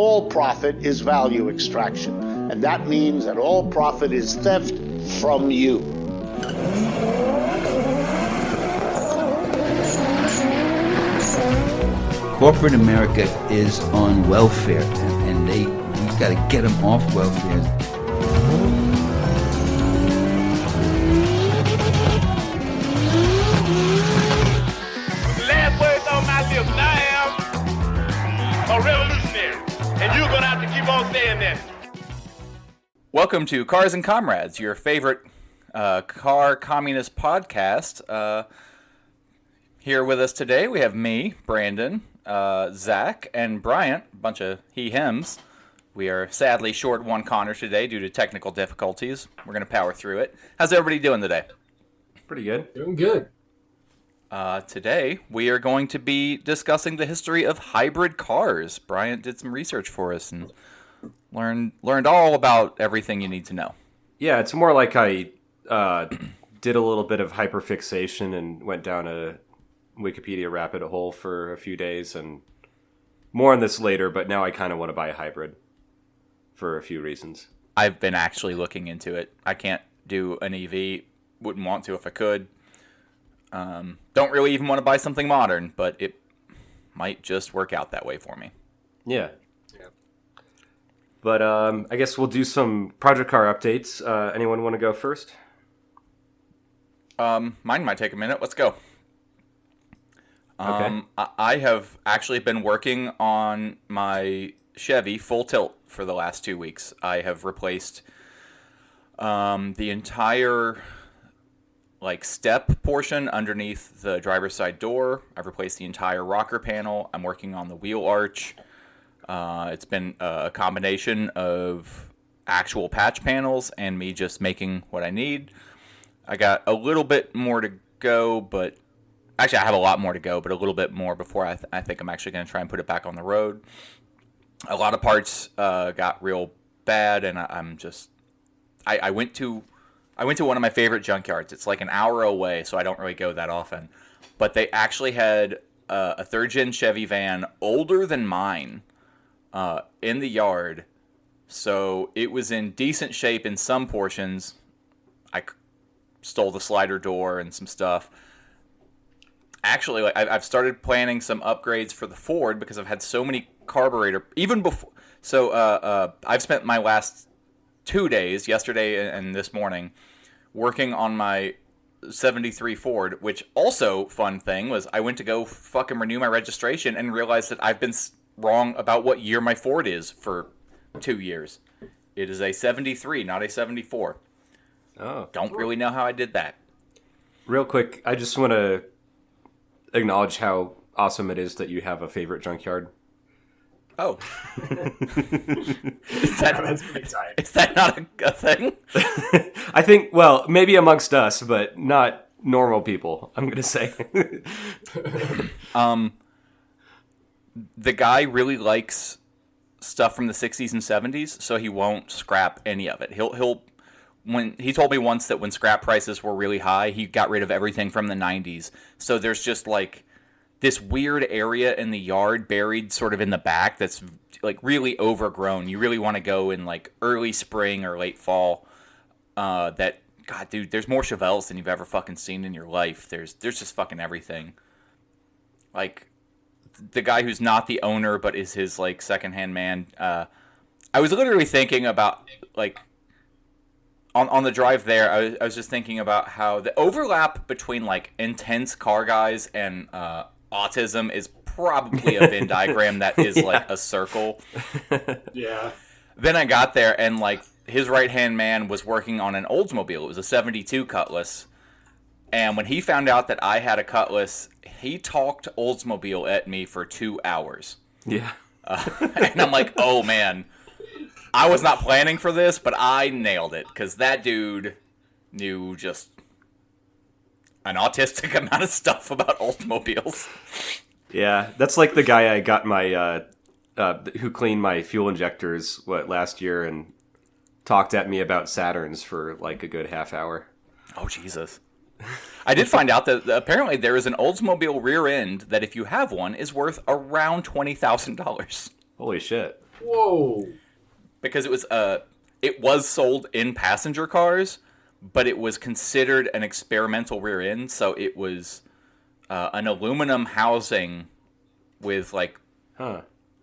all profit is value extraction. And that means that all profit is theft from you. Corporate America is on welfare, and we've got to get them off welfare. Last words on my lips. I am a revolutionary, and you're gonna have to keep on saying that. Welcome to Cars and Comrades, your favorite car communist podcast. Here with us today, we have me, Brandon, Zach, and Bryant, a bunch of he-hims. We are sadly short one Connor today due to technical difficulties. We're going to power through it. How's everybody doing today? Pretty good. Doing good. Today, we are going to be discussing the history of hybrid cars. Bryant did some research for us and learned all about everything you need to know. Yeah, it's more like I did a little bit of hyperfixation and went down a Wikipedia rabbit hole for a few days, and more on this later, but now I kind of want to buy a hybrid for a few reasons. I've been actually looking into it. I can't do an EV. Wouldn't want to if I could. Don't really even want to buy something modern, but it might just work out that way for me. Yeah. But I guess we'll do some project car updates. Anyone want to go first? Mine might take a minute. Let's go. Okay. I have actually been working on my Chevy full tilt for the last 2 weeks. I have replaced the entire step portion underneath the driver's side door. I've replaced the entire rocker panel. I'm working on the wheel arch. It's been a combination of actual patch panels and me just making what I need. I got a little bit more to go, but actually I have a lot more to go, but a little bit more before I think I'm actually going to try and put it back on the road. A lot of parts got real bad, and I went to one of my favorite junkyards. It's like an hour away, so I don't really go that often. But they actually had a third-gen Chevy van older than mine in the yard. So it was in decent shape in some portions. I stole the slider door and some stuff. Actually, I've started planning some upgrades for the Ford because I've had so many carburetor, even before. So I've spent my last 2 days, yesterday and this morning, working on my 73 Ford, which also, fun thing, was I went to go fucking renew my registration and realized that I've been wrong about what year my Ford is for 2 years. It is a 73, not a 74. Oh. Don't really know how I did that. Real quick, I just want to acknowledge how awesome it is that you have a favorite junkyard. Oh. That's pretty tight. Is that not a thing? I think, well, maybe amongst us, but not normal people, I'm going to say. The guy really likes stuff from the 60s and 70s, so he won't scrap any of it. He'll when he told me once that when scrap prices were really high, he got rid of everything from the 90s. So there's just this weird area in the yard buried sort of in the back that's really overgrown. You really want to go in early spring or late fall. God, dude, there's more Chevelles than you've ever fucking seen in your life. There's just fucking everything. The guy who's not the owner but is his secondhand man. I was literally thinking about on the drive there. I was just thinking about how the overlap between intense car guys and autism is probably a Venn diagram that is a circle. Yeah. Then I got there and his right hand man was working on an Oldsmobile. It was a 72 Cutlass. And when he found out that I had a Cutlass, he talked Oldsmobile at me for 2 hours. Yeah. And I'm like, oh man, I was not planning for this, but I nailed it. Because that dude knew just an autistic amount of stuff about Oldsmobiles. Yeah, that's like the guy I got my, who cleaned my fuel injectors, last year, and talked at me about Saturns for a good half hour. Oh, Jesus. I did find out that apparently there is an Oldsmobile rear end that if you have one is worth around $20,000. Holy shit. Whoa. Because it was sold in passenger cars, but it was considered an experimental rear end, so it was an aluminum housing with like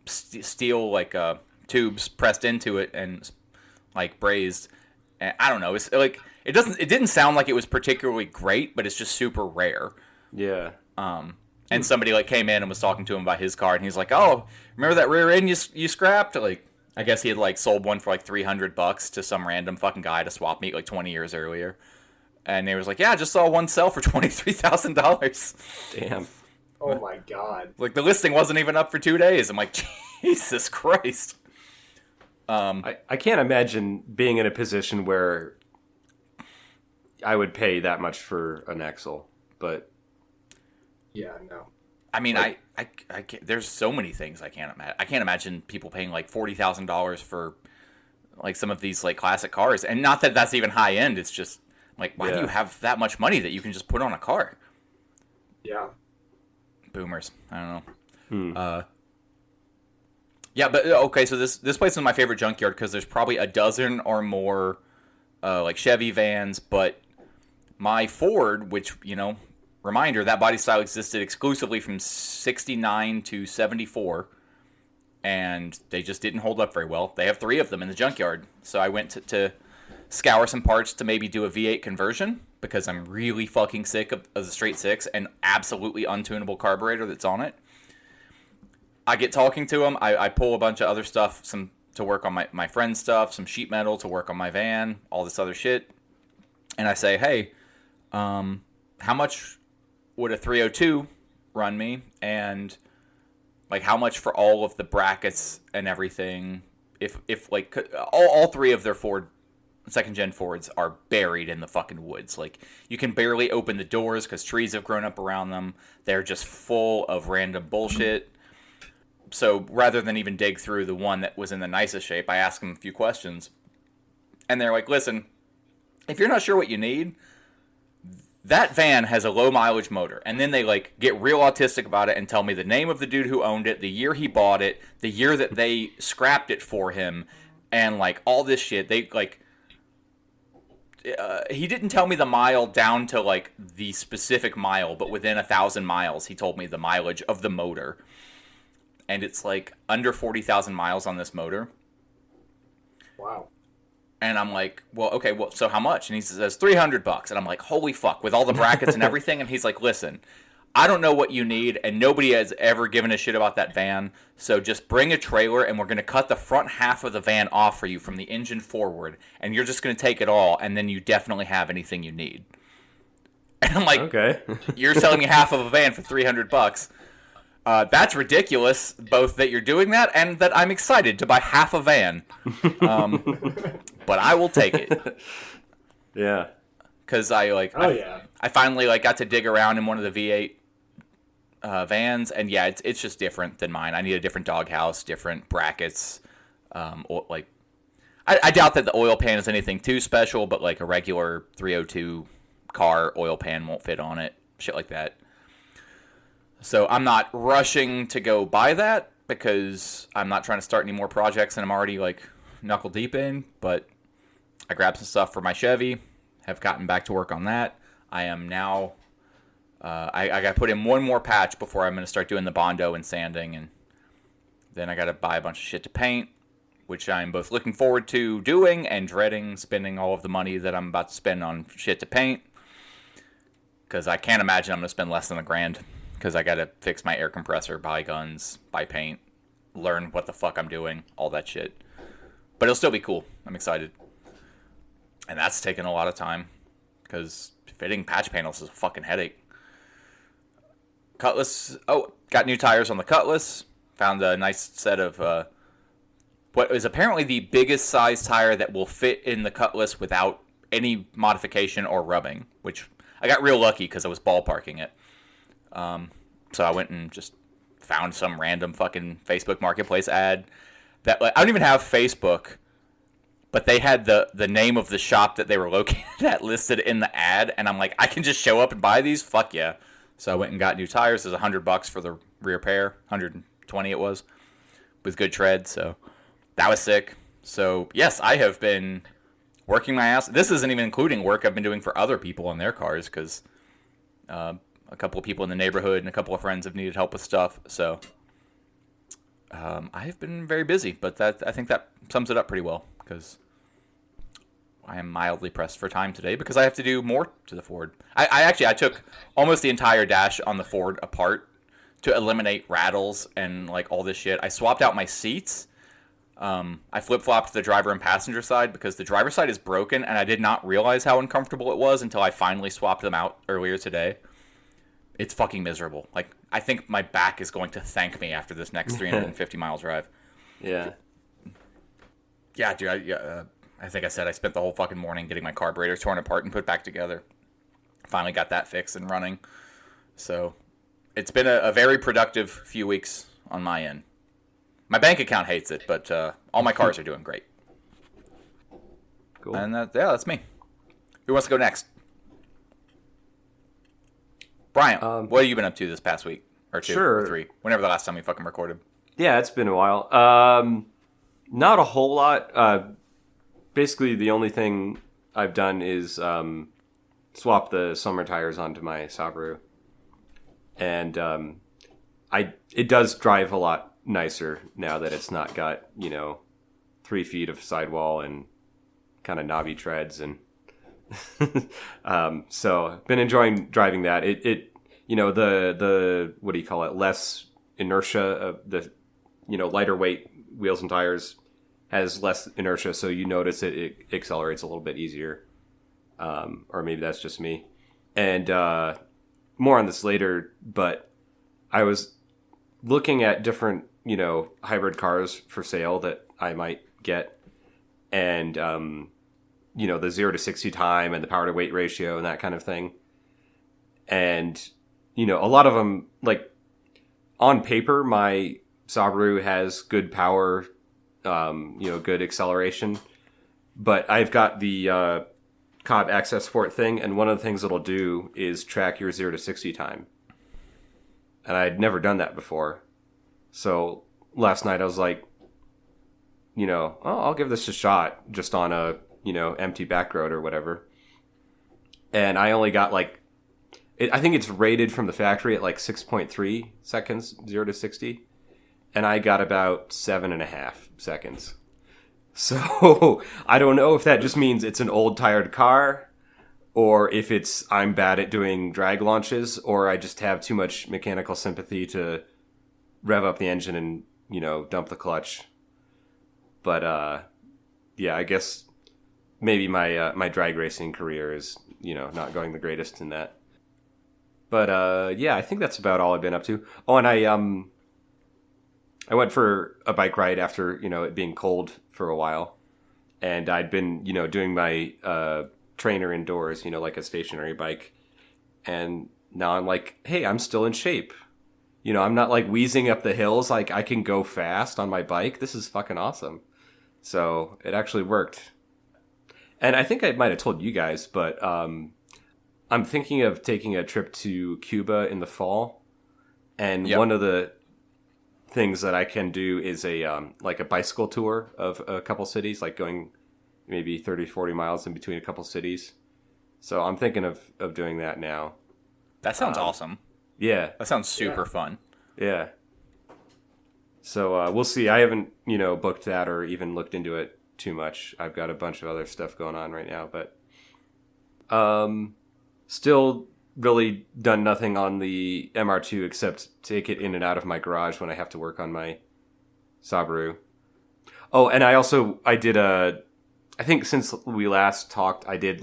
steel like tubes pressed into it and like brazed. And I don't know. It's like it didn't sound like it was particularly great, but it's just super rare. Yeah. And somebody like came in and was talking to him about his car, and he's like, "Oh, remember that rear end you scrapped?" Like, I guess he had like sold one for like $300 to some random fucking guy to swap meet like 20 years earlier, and they was like, "Yeah, I just saw one sell for $23,000." Damn. Oh my god. Like the listing wasn't even up for 2 days. I'm like, Jesus Christ. I can't imagine being in a position where I would pay that much for an axle, but Yeah, no. I mean, I can't, there's so many things I can't imagine. I can't imagine people paying like $40,000 for like some of these like classic cars, and not that that's even high end. It's just like, why do you have that much money that you can just put on a car? Yeah. Boomers. I don't know. Yeah, but okay. So this place is my favorite junkyard because there's probably a dozen or more like Chevy vans, but my Ford, which reminder, that body style existed exclusively from 69 to 74, and they just didn't hold up very well. They have 3 of them in the junkyard, so I went to scour some parts to maybe do a V8 conversion because I'm really fucking sick of the straight 6 and absolutely untunable carburetor that's on it. I get talking to them. I pull a bunch of other stuff, some to work on my friend's stuff, some sheet metal to work on my van, all this other shit, and I say, hey, how much would a 302 run me, and like how much for all of the brackets and everything, if like all 3 of their Ford second gen Fords are buried in the fucking woods. Like you can barely open the doors because trees have grown up around them. They're just full of random bullshit. So rather than even dig through the one that was in the nicest shape, I ask them a few questions, and they're like, listen, if you're not sure what you need, that van has a low mileage motor. And then they like get real autistic about it and tell me the name of the dude who owned it, the year he bought it, the year that they scrapped it for him, and like all this shit. They like he didn't tell me the mile down to like the specific mile, but within 1,000 miles he told me the mileage of the motor, and it's like under 40,000 miles on this motor. Wow. And I'm like, well, okay, well, so how much? And he says $300. And I'm like, holy fuck, with all the brackets and everything. And he's like, listen, I don't know what you need, and nobody has ever given a shit about that van. So just bring a trailer, and we're going to cut the front half of the van off for you from the engine forward, and you're just going to take it all, and then you definitely have anything you need. And I'm like, okay. You're selling me half of a van for $300. That's ridiculous, both that you're doing that and that I'm excited to buy half a van. But I will take it. Yeah. Because I finally like got to dig around in one of the V8 vans, and yeah, it's just different than mine. I need a different doghouse, different brackets. I doubt that the oil pan is anything too special, but like a regular 302 car oil pan won't fit on it. Shit like that. So I'm not rushing to go buy that because I'm not trying to start any more projects and I'm already like knuckle deep in. But I grabbed some stuff for my Chevy, have gotten back to work on that. I am now, I got to put in one more patch before I'm going to start doing the Bondo and sanding. And then I got to buy a bunch of shit to paint, which I'm both looking forward to doing and dreading spending all of the money that I'm about to spend on shit to paint. Because I can't imagine I'm going to spend less than $1,000. Because I got to fix my air compressor, buy guns, buy paint, learn what the fuck I'm doing, all that shit. But it'll still be cool. I'm excited. And that's taken a lot of time. Because fitting patch panels is a fucking headache. Cutlass. Oh, got new tires on the Cutlass. Found a nice set of what is apparently the biggest size tire that will fit in the Cutlass without any modification or rubbing. Which I got real lucky because I was ballparking it. So I went and just found some random fucking Facebook Marketplace ad that I don't even have Facebook, but they had the name of the shop that they were located at listed in the ad, and I'm like, I can just show up and buy these? Fuck yeah. So I went and got new tires. It was $100 for the rear pair, 120 it was, with good tread. So that was sick. So yes, I have been working my ass. This isn't even including work I've been doing for other people in their cars, because a couple of people in the neighborhood and a couple of friends have needed help with stuff. So I have been very busy, but I think that sums it up pretty well, because I am mildly pressed for time today because I have to do more to the Ford. I took almost the entire dash on the Ford apart to eliminate rattles and like all this shit. I swapped out my seats. I flip-flopped the driver and passenger side because the driver's side is broken, and I did not realize how uncomfortable it was until I finally swapped them out earlier today. It's fucking miserable. Like, I think my back is going to thank me after this next 350 mile drive. Yeah. Yeah, dude, I think I said I spent the whole fucking morning getting my carburetor torn apart and put back together. Finally got that fixed and running. So it's been a very productive few weeks on my end. My bank account hates it, but all my cars are doing great. Cool. And that's me. Who wants to go next? Brian, what have you been up to this past week? Or two, sure. or three? Whenever the last time we fucking recorded. Yeah, it's been a while. Not a whole lot. Basically, the only thing I've done is swap the summer tires onto my Subaru. And it does drive a lot nicer now that it's not got, 3 feet of sidewall and kind of knobby treads. And so I've been enjoying driving that. It the what do you call it? Less inertia of the, lighter weight wheels and tires has less inertia, so you notice it accelerates a little bit easier. Or maybe that's just me. And more on this later, but I was looking at different, hybrid cars for sale that I might get. And, the 0 to 60 time and the power to weight ratio and that kind of thing. And, a lot of them, like, on paper, my Subaru has good power, good acceleration. But I've got the Cobb Access Sport thing, and one of the things it'll do is track your 0 to 60 time. And I'd never done that before. So last night I was like, I'll give this a shot just on a, empty back road or whatever. And I only got I think it's rated from the factory at 6.3 seconds, 0 to 60. And I got about 7.5 seconds. So I don't know if that just means it's an old tired car, or if I'm bad at doing drag launches, or I just have too much mechanical sympathy to rev up the engine and, dump the clutch. But yeah, I guess maybe my drag racing career is, not going the greatest in that. But yeah, I think that's about all I've been up to. Oh, and I went for a bike ride after, it being cold for a while. And I'd been, doing my trainer indoors, like a stationary bike. And now I'm like, hey, I'm still in shape. I'm not wheezing up the hills. I can go fast on my bike. This is fucking awesome. So it actually worked. And I think I might have told you guys, but I'm thinking of taking a trip to Cuba in the fall. And one of the things that I can do is a bicycle tour of a couple cities, going maybe 30, 40 miles in between a couple cities. So I'm thinking of doing that now. That sounds awesome. Yeah. That sounds super fun. Yeah. So we'll see. I haven't, booked that or even looked into it too much. I've got a bunch of other stuff going on right now, but still really done nothing on the MR2 except take it in and out of my garage when I have to work on my Subaru. Oh, and I did I think since we last talked, I did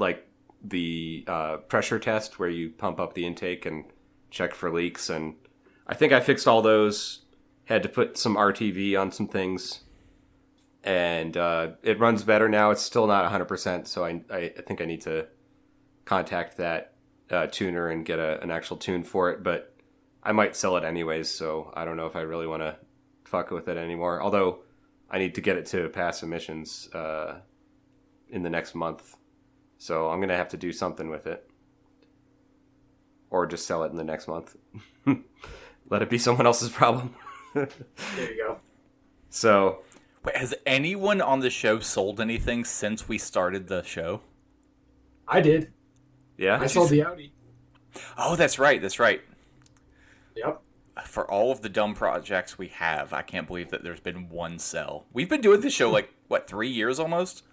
the pressure test where you pump up the intake and check for leaks. And I think I fixed all those, had to put some RTV on some things. And it runs better now. It's still not 100%, so I think I need to contact that tuner and get an actual tune for it, but I might sell it anyways, so I don't know if I really want to fuck with it anymore. Although I need to get it to pass emissions in the next month, so I'm gonna have to do something with it, or just sell it in the next month. Let it be someone else's problem. There you go. So Wait, has anyone on the show sold anything since we started the show? I did. Yeah. I sold the Audi. Oh, that's right. That's right. Yep. For all of the dumb projects we have, I can't believe that there's been one sell. We've been doing this show like, what, 3 years almost?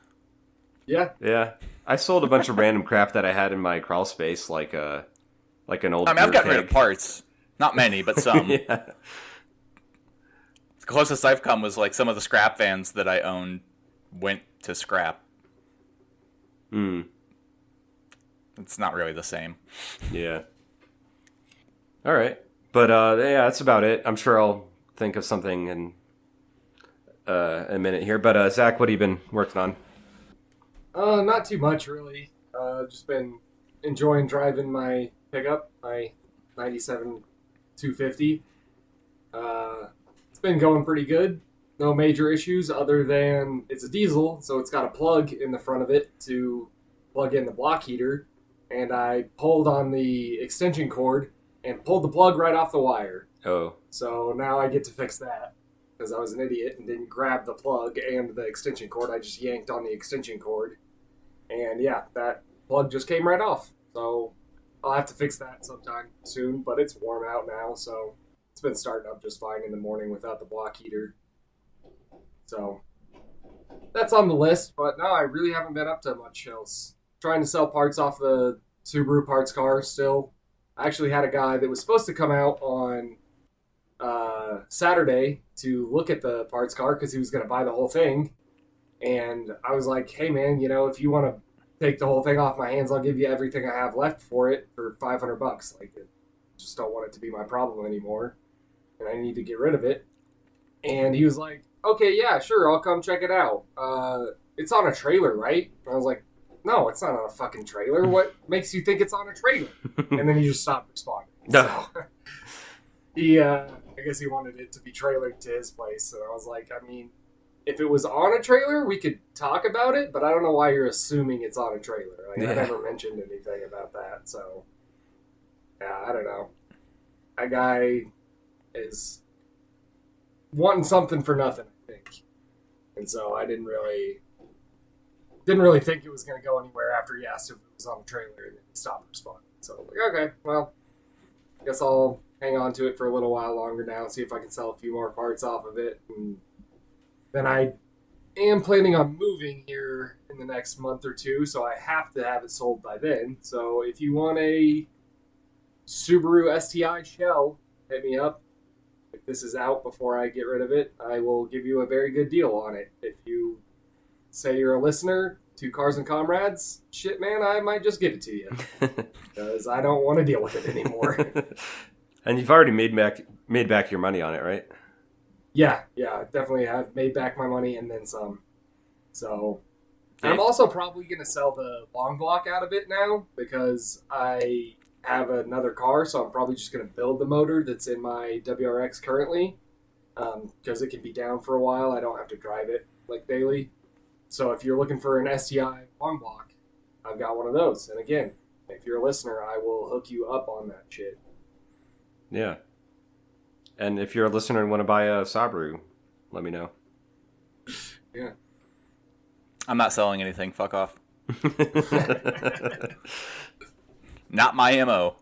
Yeah. Yeah. I sold a bunch of random crap that I had in my crawl space, like an old. I mean, I've beer gotten rid of keg. parts. Not many, but some. Yeah. The closest I've come was like some of the scrap vans that I owned went to scrap. It's not really the same. Yeah. All right. But yeah, that's about it. I'm sure I'll think of something in a minute here. But Zach, what have you been working on? Not too much, really. Just been enjoying driving my pickup, my 97 250. It's been going pretty good. No major issues other than it's a diesel, so it's got a plug in the front of it to plug in the block heater. And I pulled on the extension cord and pulled the plug right off the wire. Oh. So now I get to fix that because I was an idiot and didn't grab the plug and the extension cord. I just yanked on the extension cord. And yeah, that plug just came right off. So I'll have to fix that sometime soon, but it's warm out now, so it's been starting up just fine in the morning without the block heater. So that's on the list, but no, I really haven't been up to much else. Trying to sell parts off the Subaru parts car still. I actually had a guy that was supposed to come out on Saturday to look at the parts car because he was going to buy the whole thing. And I was like, hey man, if you want to take the whole thing off my hands, I'll give you everything I have left for it for $500. Like, I just don't want it to be my problem anymore. And I need to get rid of it. And he was like, okay, yeah, sure, I'll come check it out. It's on a trailer, right? And I was like, no, it's not on a fucking trailer. What makes you think it's on a trailer? And then he just stopped responding. So he, I guess he wanted it to be trailered to his place. And I was like, I mean, if it was on a trailer, we could talk about it, but I don't know why you're assuming it's on a trailer. Like, I never mentioned anything about that. So, yeah, I don't know. That guy is wanting something for nothing, I think. And so I didn't really think it was going to go anywhere after he asked if it was on a trailer, and then he stopped responding. So I was like, okay, well, I guess I'll hang on to it for a little while longer now, see if I can sell a few more parts off of it. And then I am planning on moving here in the next month or two, so I have to have it sold by then. So if you want a Subaru STI shell, hit me up. If this is out before I get rid of it, I will give you a very good deal on it. If you say you're a listener to Cars and Comrades, shit, man, I might just give it to you. Because I don't want to deal with it anymore. And you've already made back your money on it, right? Yeah, I definitely have made back my money and then some. So I'm also probably going to sell the long block out of it now because I have another car, so I'm probably just going to build the motor that's in my WRX currently because it can be down for a while. I don't have to drive it like daily. So if you're looking for an STI long block, I've got one of those. And again, if you're a listener, I will hook you up on that shit. Yeah. And if you're a listener and want to buy a Subaru, let me know. Yeah. I'm not selling anything. Fuck off. Not my MO.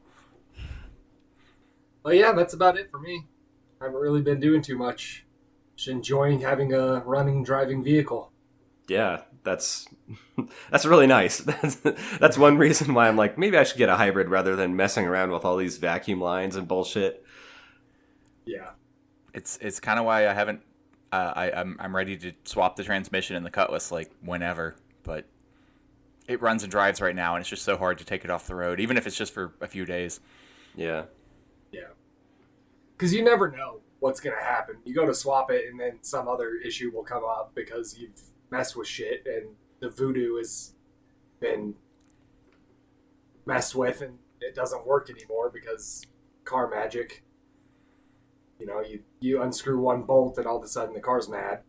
Well, yeah, that's about it for me. I haven't really been doing too much. Just enjoying having a running, driving vehicle. Yeah, that's really nice. That's one reason why I'm like, maybe I should get a hybrid rather than messing around with all these vacuum lines and bullshit. Yeah. It's kind of why I haven't. I'm ready to swap the transmission and the Cutlass like whenever, but it runs and drives right now, and it's just so hard to take it off the road, even if it's just for a few days. Yeah. Yeah. Because you never know what's going to happen. You go to swap it, and then some other issue will come up because you've messed with shit, and the voodoo has been messed with, and it doesn't work anymore because car magic. You unscrew one bolt, and all of a sudden the car's mad.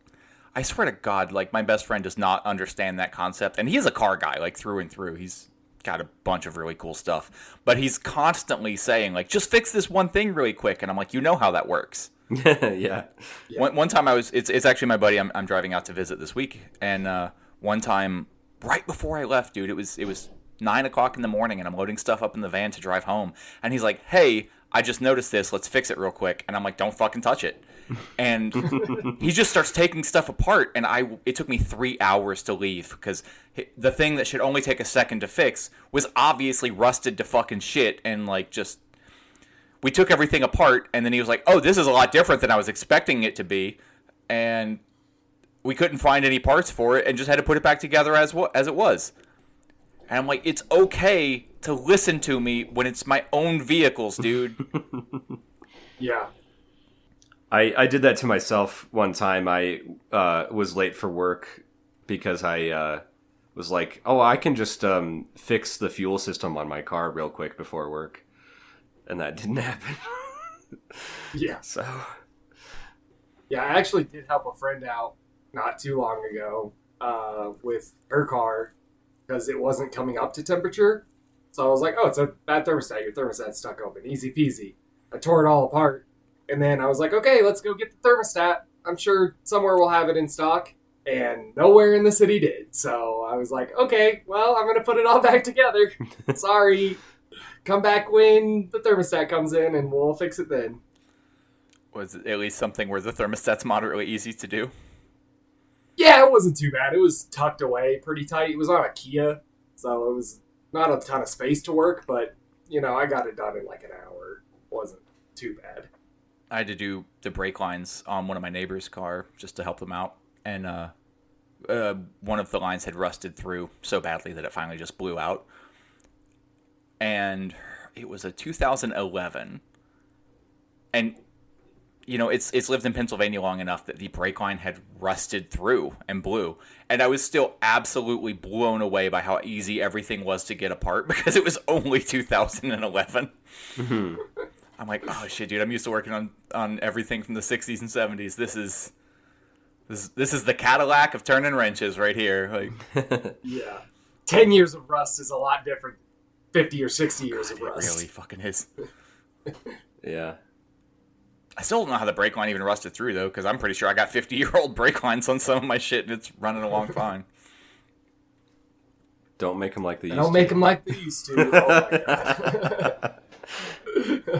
I swear to God, like, my best friend does not understand that concept, and he is a car guy, like, through and through. He's got a bunch of really cool stuff, but he's constantly saying, like, just fix this one thing really quick, and I'm like, you know how that works. Yeah. One time it's actually my buddy I'm driving out to visit this week, and one time right before I left, dude, it was 9 o'clock in the morning, and I'm loading stuff up in the van to drive home, and he's like, "Hey, I just noticed this. Let's fix it real quick." And I'm like, "Don't fucking touch it." And he just starts taking stuff apart, and it took me 3 hours to leave because the thing that should only take a second to fix was obviously rusted to fucking shit, and like just we took everything apart, and then he was like, "Oh, this is a lot different than I was expecting it to be," and we couldn't find any parts for it, and just had to put it back together as it was. And I'm like, it's okay to listen to me when it's my own vehicles, dude. Yeah. I did that to myself one time. I was late for work because I was like, oh, I can just fix the fuel system on my car real quick before work. And that didn't happen. Yeah. So. Yeah, I actually did help a friend out not too long ago with her car because it wasn't coming up to temperature. So I was like, oh, it's a bad thermostat. Your thermostat's stuck open. Easy peasy. I tore it all apart. And then I was like, okay, let's go get the thermostat. I'm sure somewhere we'll have it in stock. And nowhere in the city did. So I was like, okay, well, I'm going to put it all back together. Sorry. Come back when the thermostat comes in and we'll fix it then. Was it at least something where the thermostat's moderately easy to do? Yeah, it wasn't too bad. It was tucked away pretty tight. It was on a Kia, so it was not a ton of space to work, but, I got it done in like an hour. It wasn't too bad. I had to do the brake lines on one of my neighbor's car just to help them out, and one of the lines had rusted through so badly that it finally just blew out. And it was a 2011, and it's lived in Pennsylvania long enough that the brake line had rusted through and blew, and I was still absolutely blown away by how easy everything was to get apart because it was only 2011. Mm-hmm. I'm like, oh shit, dude! I'm used to working on everything from the 60s and 70s. This is the Cadillac of turning wrenches right here. Like, yeah, 10 years of rust is a lot different. 50 or 60 years of rust. It really fucking is. Yeah. I still don't know how the brake line even rusted through though, because I'm pretty sure I got 50-year-old brake lines on some of my shit, and it's running along fine. Don't make them like they used to. Don't make them like they used to. Oh my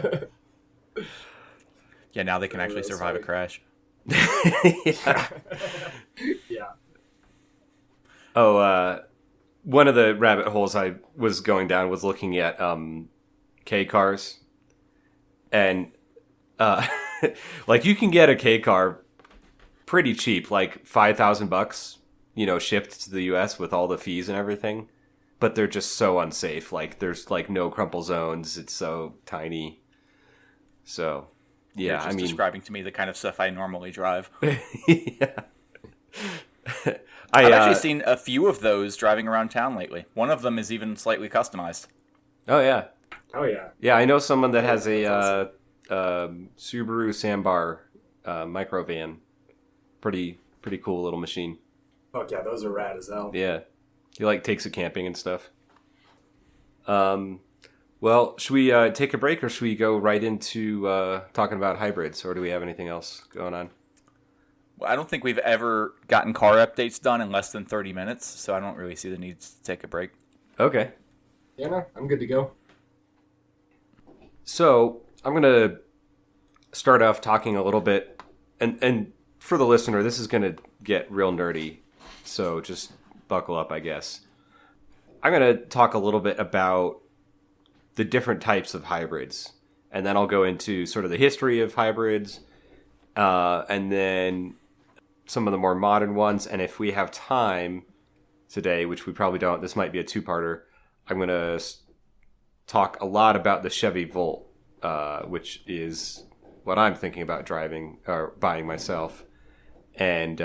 god. Yeah, now they can actually survive a crash. Yeah. Yeah. Oh, one of the rabbit holes I was going down was looking at K cars, and like you can get a K car pretty cheap, like $5,000, shipped to the U.S. with all the fees and everything. But they're just so unsafe. Like there's like no crumple zones. It's so tiny. So yeah, You're just describing to me the kind of stuff I normally drive. Yeah. I've actually seen a few of those driving around town lately. One of them is even slightly customized. Oh yeah. Oh yeah. Yeah, I know someone that has a Subaru Sambar microvan. Pretty cool little machine. Fuck yeah, those are rad as hell. Yeah. He like takes it camping and stuff. Well, should we take a break or should we go right into talking about hybrids, or do we have anything else going on? Well, I don't think we've ever gotten car updates done in less than 30 minutes, so I don't really see the need to take a break. Okay. Yeah, no, I'm good to go. So I'm going to start off talking a little bit, and for the listener, this is going to get real nerdy, so just buckle up, I guess. I'm going to talk a little bit about the different types of hybrids, and then I'll go into sort of the history of hybrids, and then some of the more modern ones, and if we have time today, which we probably don't, this might be a two-parter, I'm going to talk a lot about the Chevy Volt, which is what I'm thinking about driving or buying myself, and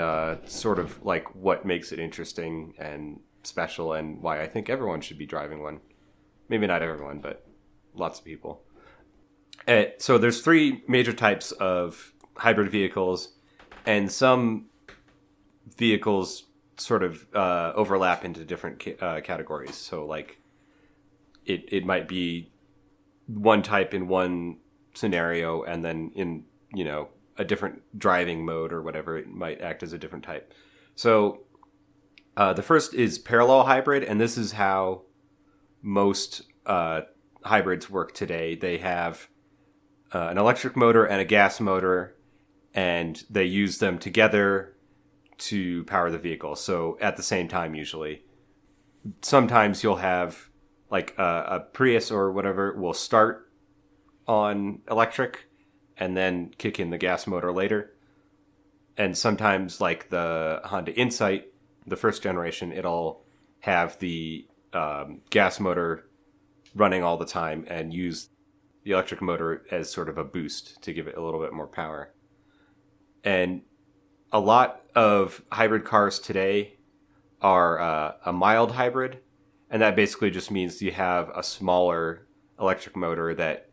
sort of like what makes it interesting and special and why I think everyone should be driving one. Maybe not everyone, but lots of people. So there's three major types of hybrid vehicles, and some vehicles sort of overlap into different categories. So like it might be one type in one scenario, and then in a different driving mode or whatever. It might act as a different type. So the first is parallel hybrid, and this is how most hybrids work today. They have an electric motor and a gas motor, and they use them together to power the vehicle. So at the same time, usually. Sometimes you'll have like a Prius or whatever will start on electric and then kick in the gas motor later. And sometimes like the Honda Insight, the first generation, it'll have the gas motor running all the time and use the electric motor as sort of a boost to give it a little bit more power. And a lot of hybrid cars today are a mild hybrid, and that basically just means you have a smaller electric motor that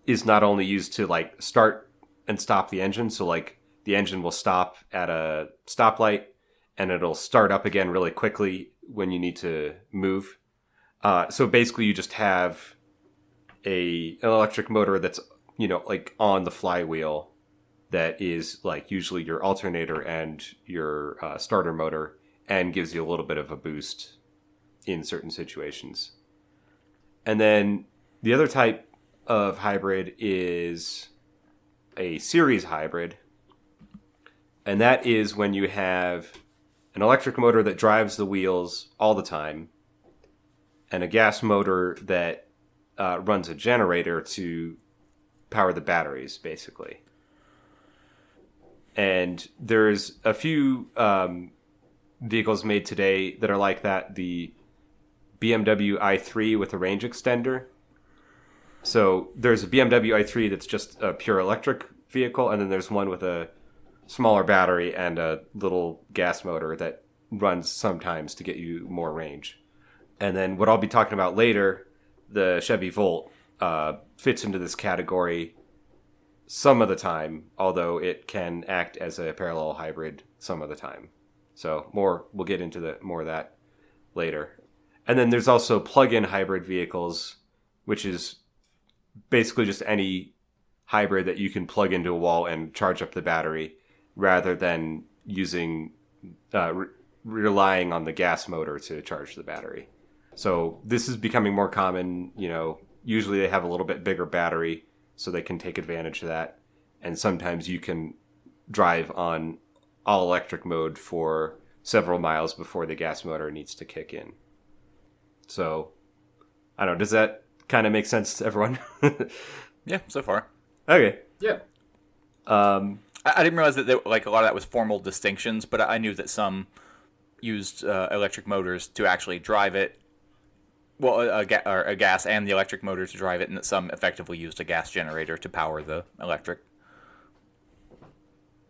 is not only used to like start and stop the engine, so like the engine will stop at a stoplight and it'll start up again really quickly when you need to move. So basically you just have an electric motor that's, you know, like on the flywheel that is like usually your alternator and your starter motor, and gives you a little bit of a boost in certain situations. And then the other type of hybrid is a series hybrid. And that is when you have an electric motor that drives the wheels all the time and a gas motor that runs a generator to power the batteries, basically. And there's a few vehicles made today that are like that. The BMW i3 with a range extender. So there's a BMW i3 that's just a pure electric vehicle, and then there's one with a smaller battery and a little gas motor that runs sometimes to get you more range. And then what I'll be talking about later, the Chevy Volt, fits into this category some of the time, although it can act as a parallel hybrid some of the time. So we'll get into more of that later. And then there's also plug-in hybrid vehicles, which is basically just any hybrid that you can plug into a wall and charge up the battery, rather than using relying on the gas motor to charge the battery. So this is becoming more common. You know, usually they have a little bit bigger battery, so they can take advantage of that. And sometimes you can drive on all electric mode for several miles before the gas motor needs to kick in. So, I don't know, does that kind of make sense to everyone? Yeah, so far. Okay. Yeah. I didn't realize that like a lot of that was formal distinctions, but I knew that some used electric motors to actually drive it. Well, a gas and the electric motor to drive it, and that some effectively used a gas generator to power the electric.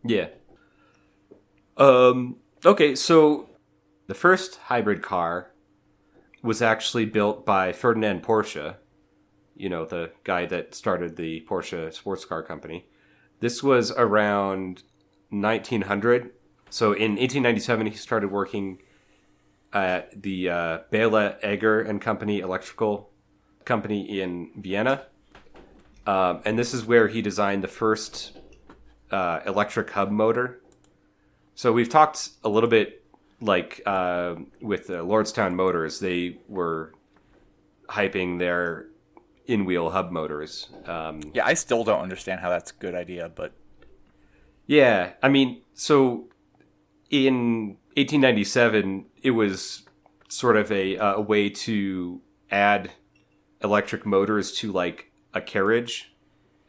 Yeah. Okay, so the first hybrid car was actually built by Ferdinand Porsche, you know, the guy that started the Porsche sports car company. This was around 1900. So in 1897, he started working at the Bela Egger and Company electrical company in Vienna. And this is where he designed the first electric hub motor. So we've talked a little bit like with Lordstown Motors, they were hyping their in-wheel hub motors. Yeah, I still don't understand how that's a good idea, but... Yeah, I mean, so in 1897, it was sort of a way to add electric motors to like a carriage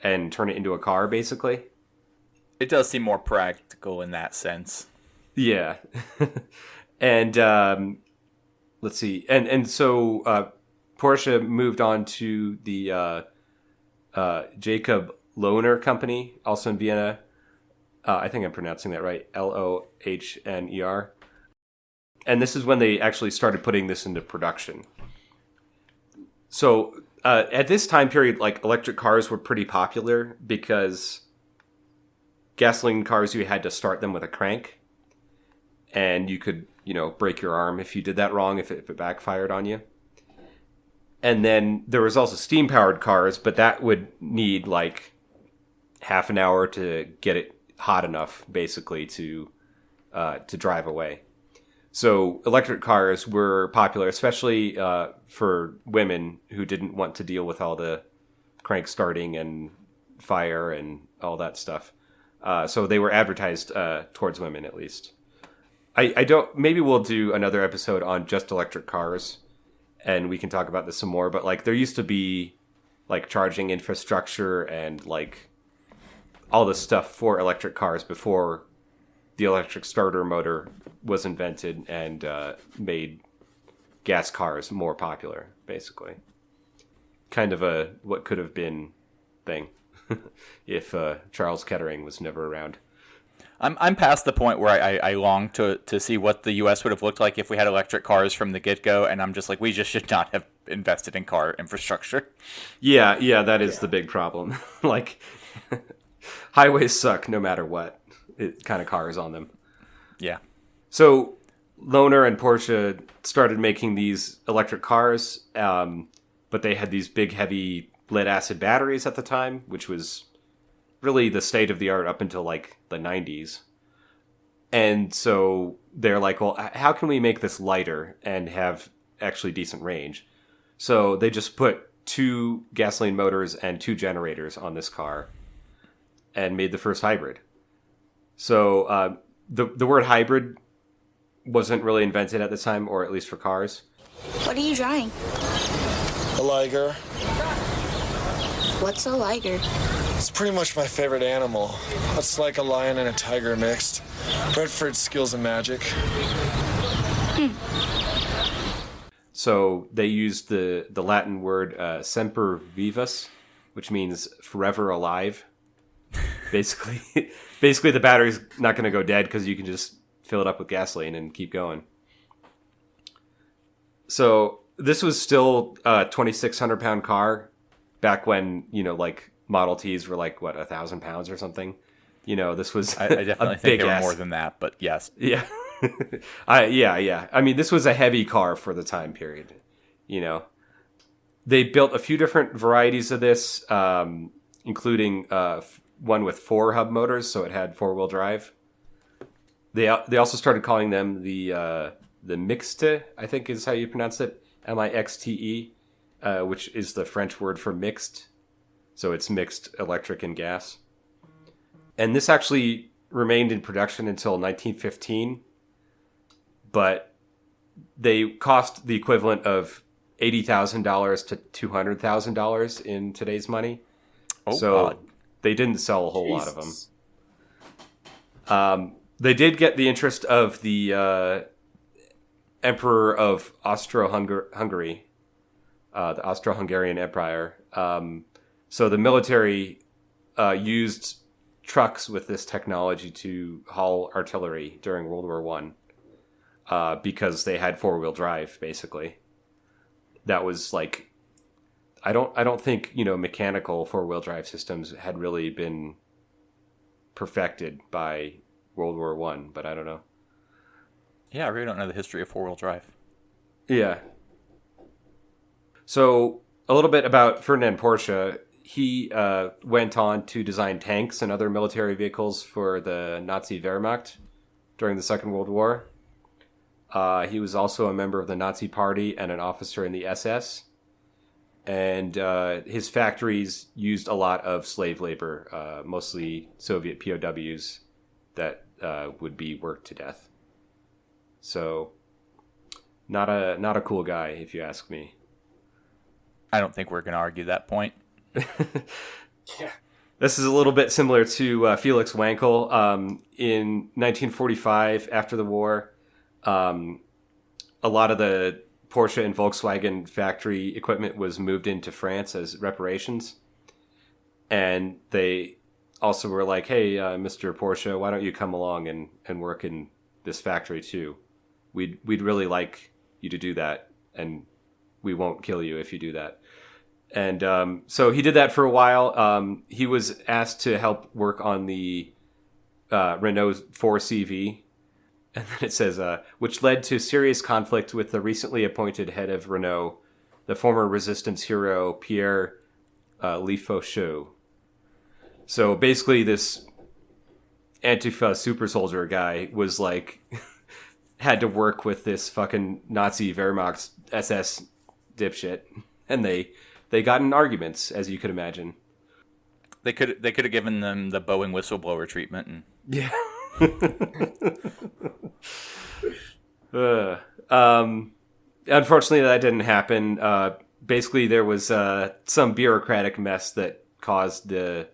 and turn it into a car, basically. It does seem more practical in that sense. Yeah. And let's see. And so Porsche moved on to the Jacob Lohner Company, also in Vienna. I think I'm pronouncing that right. Lohner. And this is when they actually started putting this into production. So at this time period, like electric cars were pretty popular because gasoline cars, you had to start them with a crank. And you could, you know, break your arm if you did that wrong, if it backfired on you. And then there was also steam-powered cars, but that would need, like, half an hour to get it hot enough, basically, to drive away. So electric cars were popular, especially for women who didn't want to deal with all the crank starting and fire and all that stuff. So they were advertised towards women, at least. I don't. Maybe we'll do another episode on just electric cars, and we can talk about this some more. But like, there used to be like charging infrastructure and like all this stuff for electric cars before the electric starter motor was invented and made gas cars more popular. Basically, kind of a what could have been thing if Charles Kettering was never around. I'm past the point where I long to see what the U.S. would have looked like if we had electric cars from the get-go, and I'm just like, we just should not have invested in car infrastructure. Yeah, that is the big problem. Like, highways suck no matter what kind of car is on them. Yeah. So, Lohner and Porsche started making these electric cars, but they had these big, heavy lead-acid batteries at the time, which was really the state of the art up until like the 90s. And so they're like, well, how can we make this lighter and have actually decent range? So they just put 2 gasoline motors and 2 generators on this car and made the first hybrid. So the word hybrid wasn't really invented at the time, or at least for cars. What are you drawing? A liger. What's a liger? It's pretty much my favorite animal. It's like a lion and a tiger mixed. Bred for its skills and magic. So they used the Latin word semper vivus, which means forever alive. Basically the battery's not going to go dead because you can just fill it up with gasoline and keep going. So this was still a 2,600 pound car back when, like Model Ts were like, what, 1,000 pounds or something? This was I definitely think they were more than that, but yes. Yeah. Yeah. I mean, this was a heavy car for the time period, They built a few different varieties of this, including one with 4 hub motors, so it had 4-wheel drive. They also started calling them the Mixte, I think is how you pronounce it, Mixte, which is the French word for mixed. So it's mixed electric and gas. And this actually remained in production until 1915, but they cost the equivalent of $80,000 to $200,000 in today's money. Oh, so God. They didn't sell a whole lot of them. They did get the interest of the Emperor of Austro-Hungary, the Austro-Hungarian Empire. So the military used trucks with this technology to haul artillery during World War I because they had 4-wheel drive, basically. That was like, I don't think, mechanical 4-wheel drive systems had really been perfected by World War I, but I don't know. Yeah, I really don't know the history of 4-wheel drive. Yeah. So a little bit about Ferdinand Porsche. He went on to design tanks and other military vehicles for the Nazi Wehrmacht during the Second World War. He was also a member of the Nazi Party and an officer in the SS. And his factories used a lot of slave labor, mostly Soviet POWs that would be worked to death. So, not a cool guy, if you ask me. I don't think we're going to argue that point. Yeah. This is a little bit similar to Felix Wankel. In 1945, after the war, a lot of the Porsche and Volkswagen factory equipment was moved into France as reparations. And they also were like, hey, Mr. Porsche, why don't you come along and work in this factory too? We'd really like you to do that, and we won't kill you if you do that. And so he did that for a while. He was asked to help work on the Renault 4CV. And then it says, which led to serious conflict with the recently appointed head of Renault, the former resistance hero Pierre Lefaucheux. So basically, this Antifa super soldier guy was like had to work with this fucking Nazi Wehrmacht SS dipshit, and they got in arguments, as you could imagine. They could have given them the Boeing whistleblower treatment. And... Yeah. Unfortunately, that didn't happen. Basically, there was some bureaucratic mess that caused the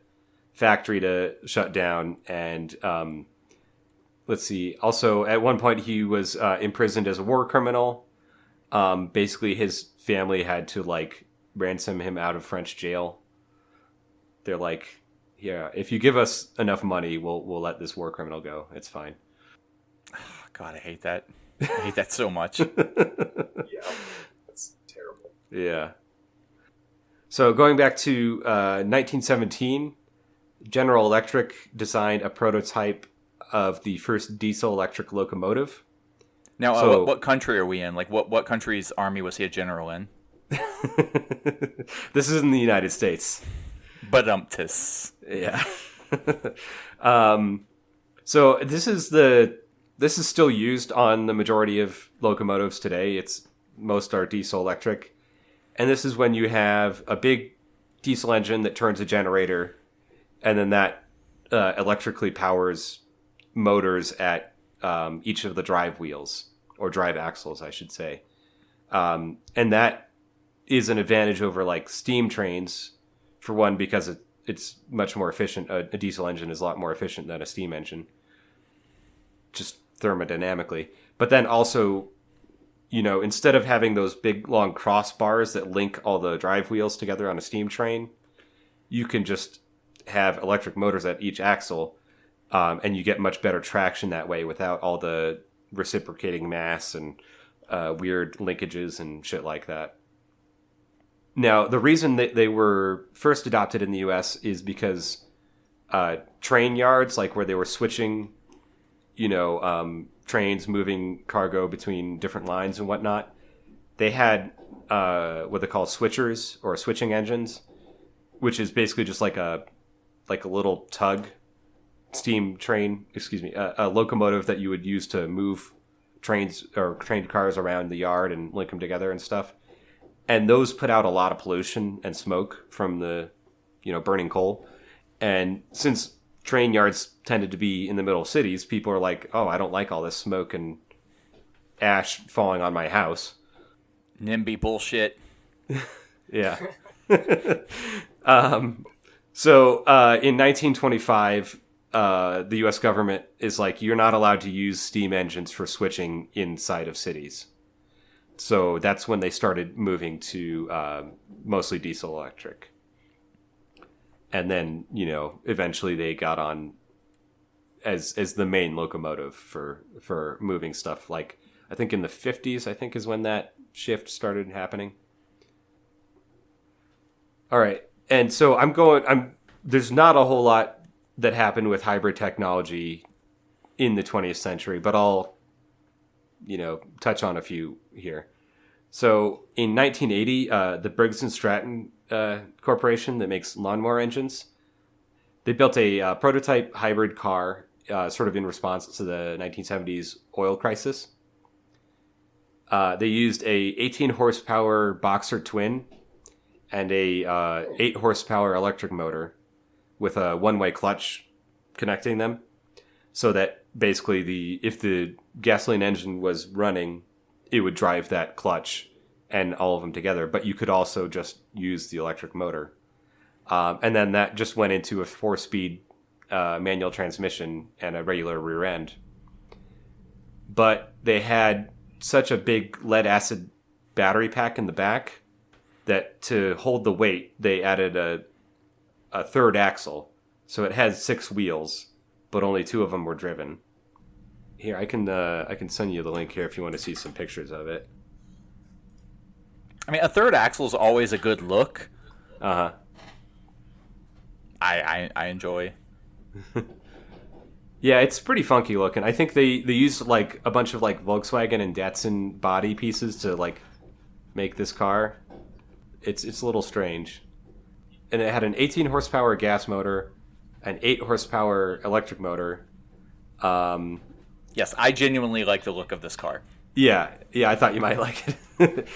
factory to shut down. And let's see. Also, at one point, he was imprisoned as a war criminal. Basically, his family had to like ransom him out of French jail. They're like, yeah, if you give us enough money, we'll let this war criminal go. It's fine. God, I hate that. I hate that so much. Yeah, that's terrible. Yeah. So going back to 1917, General Electric designed a prototype of the first diesel-electric locomotive. Now, So- what country are we in? Like, what country's army was he a general in? This is in the United States. Badumtus. Yeah. So this is still used on the majority of locomotives today. Most are diesel electric. And this is when you have a big diesel engine that turns a generator, and then that electrically powers motors at each of the drive wheels, or drive axles, I should say. And that is an advantage over like steam trains, for one, because it's much more efficient. A diesel engine is a lot more efficient than a steam engine, just thermodynamically. But then also, instead of having those big long crossbars that link all the drive wheels together on a steam train, you can just have electric motors at each axle, and you get much better traction that way without all the reciprocating mass and weird linkages and shit like that. Now, the reason that they were first adopted in the U.S. is because train yards, like where they were switching, trains moving cargo between different lines and whatnot, they had what they call switchers or switching engines, which is basically just like a little tug steam train, a locomotive that you would use to move trains or train cars around the yard and link them together and stuff. And those put out a lot of pollution and smoke from the, burning coal. And since train yards tended to be in the middle of cities, people are like, oh, I don't like all this smoke and ash falling on my house. NIMBY bullshit. Yeah. So in 1925, the U.S. government is like, you're not allowed to use steam engines for switching inside of cities. So that's when they started moving to mostly diesel electric. And then, eventually they got on as the main locomotive for moving stuff. Like, I think in the 50s, I think is when that shift started happening. All right. And so there's not a whole lot that happened with hybrid technology in the 20th century, but I'll, touch on a few here. So in 1980, the Briggs & Stratton Corporation that makes lawnmower engines, they built a prototype hybrid car sort of in response to the 1970s oil crisis. They used a 18 horsepower Boxer twin and a 8 horsepower electric motor with a one-way clutch connecting them, so that basically if the gasoline engine was running, it would drive that clutch and all of them together, but you could also just use the electric motor. And then that just went into a 4-speed manual transmission and a regular rear end. But they had such a big lead acid battery pack in the back that to hold the weight, they added a third axle. So it has 6 wheels, but only 2 of them were driven. Here, I can send you the link here if you want to see some pictures of it. I mean, a third axle is always a good look. Uh-huh. I enjoy. Yeah, it's pretty funky looking. I think they used like a bunch of like Volkswagen and Datsun body pieces to like make this car. It's a little strange. And it had an 18 horsepower gas motor, an 8 horsepower electric motor. Yes, I genuinely like the look of this car. Yeah, I thought you might like it.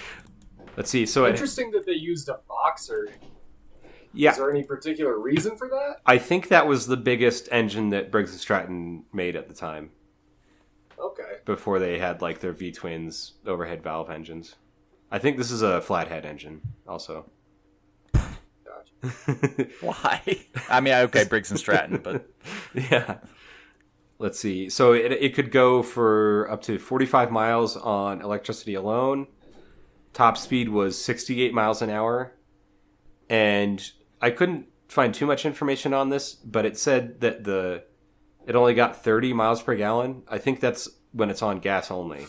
Let's see. So Interesting that they used a boxer. yeah, Is there any particular reason for that? I think that was the biggest engine that Briggs and Stratton made at the time. Okay. Before they had like their V-twins overhead valve engines. I think this is a flathead engine also. Gotcha. Why? I mean, okay, Briggs and Stratton, but Yeah. Let's see. So it could go for up to 45 miles on electricity alone. Top speed was 68 miles an hour. And I couldn't find too much information on this, but it said that it only got 30 miles per gallon. I think that's when it's on gas only.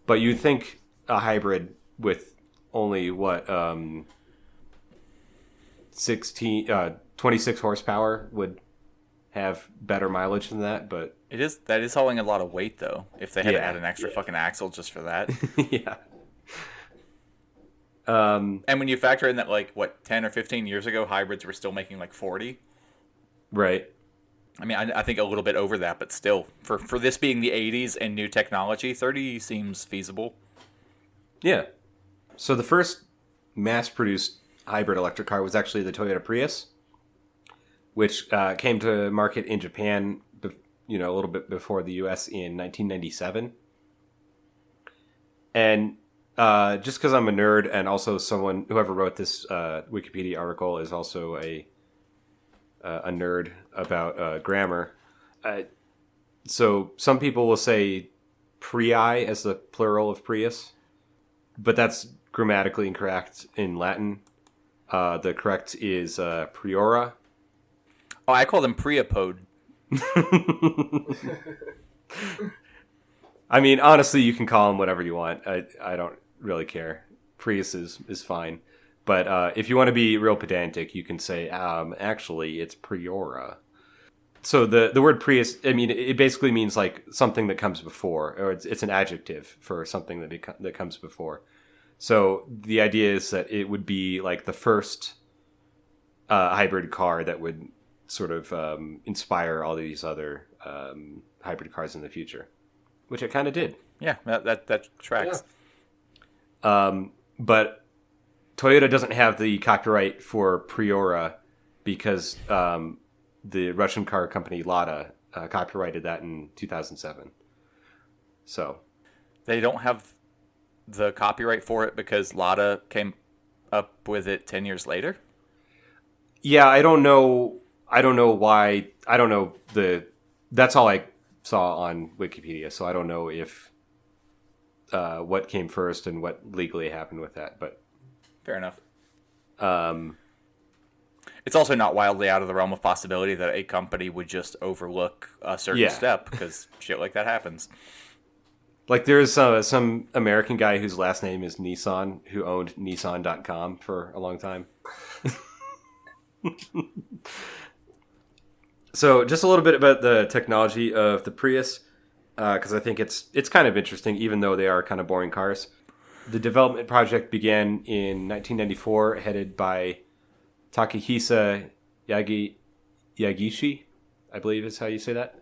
But you'd think a hybrid with only 26 horsepower would have better mileage than that, but that is hauling a lot of weight though. If they had to Yeah. add an extra fucking axle just for that. yeah. And when you factor in that, like, 10 or 15 years ago, hybrids were still making like 40. Right. I mean, I think a little bit over that, but still, for this being the 80s and new technology, 30 seems feasible. Yeah. So the first mass-produced hybrid electric car was actually the Toyota Prius, which came to market in Japan, a little bit before the U.S. in 1997. And just because I'm a nerd, and also whoever wrote this Wikipedia article is also a nerd about grammar. So some people will say Prii as the plural of Prius, but that's grammatically incorrect in Latin. The correct is Priora. Oh, I call them Priapode. I mean, honestly, you can call them whatever you want. I don't really care. Prius is fine. But if you want to be real pedantic, you can say, actually, it's Priora. So the word Prius, I mean, it basically means like something that comes before, or it's an adjective for something that comes before. So the idea is that it would be like the first hybrid car that would sort of inspire all these other hybrid cars in the future, which it kind of did. Yeah, that tracks. Yeah. But Toyota doesn't have the copyright for Priora because the Russian car company Lada copyrighted that in 2007. So They don't have the copyright for it because Lada came up with it 10 years later? yeah, I don't know why. I don't know that's all I saw on Wikipedia, so I don't know if what came first and what legally happened with that, but Fair enough. It's also not wildly out of the realm of possibility that a company would just overlook a certain Yeah. step because shit like that happens. like there's some American guy whose last name is Nissan who owned Nissan.com for a long time. So just a little bit about the technology of the Prius, because I think it's kind of interesting, even though they are kind of boring cars. The development project began in 1994, headed by Takehisa Yagishi, I believe is how you say that.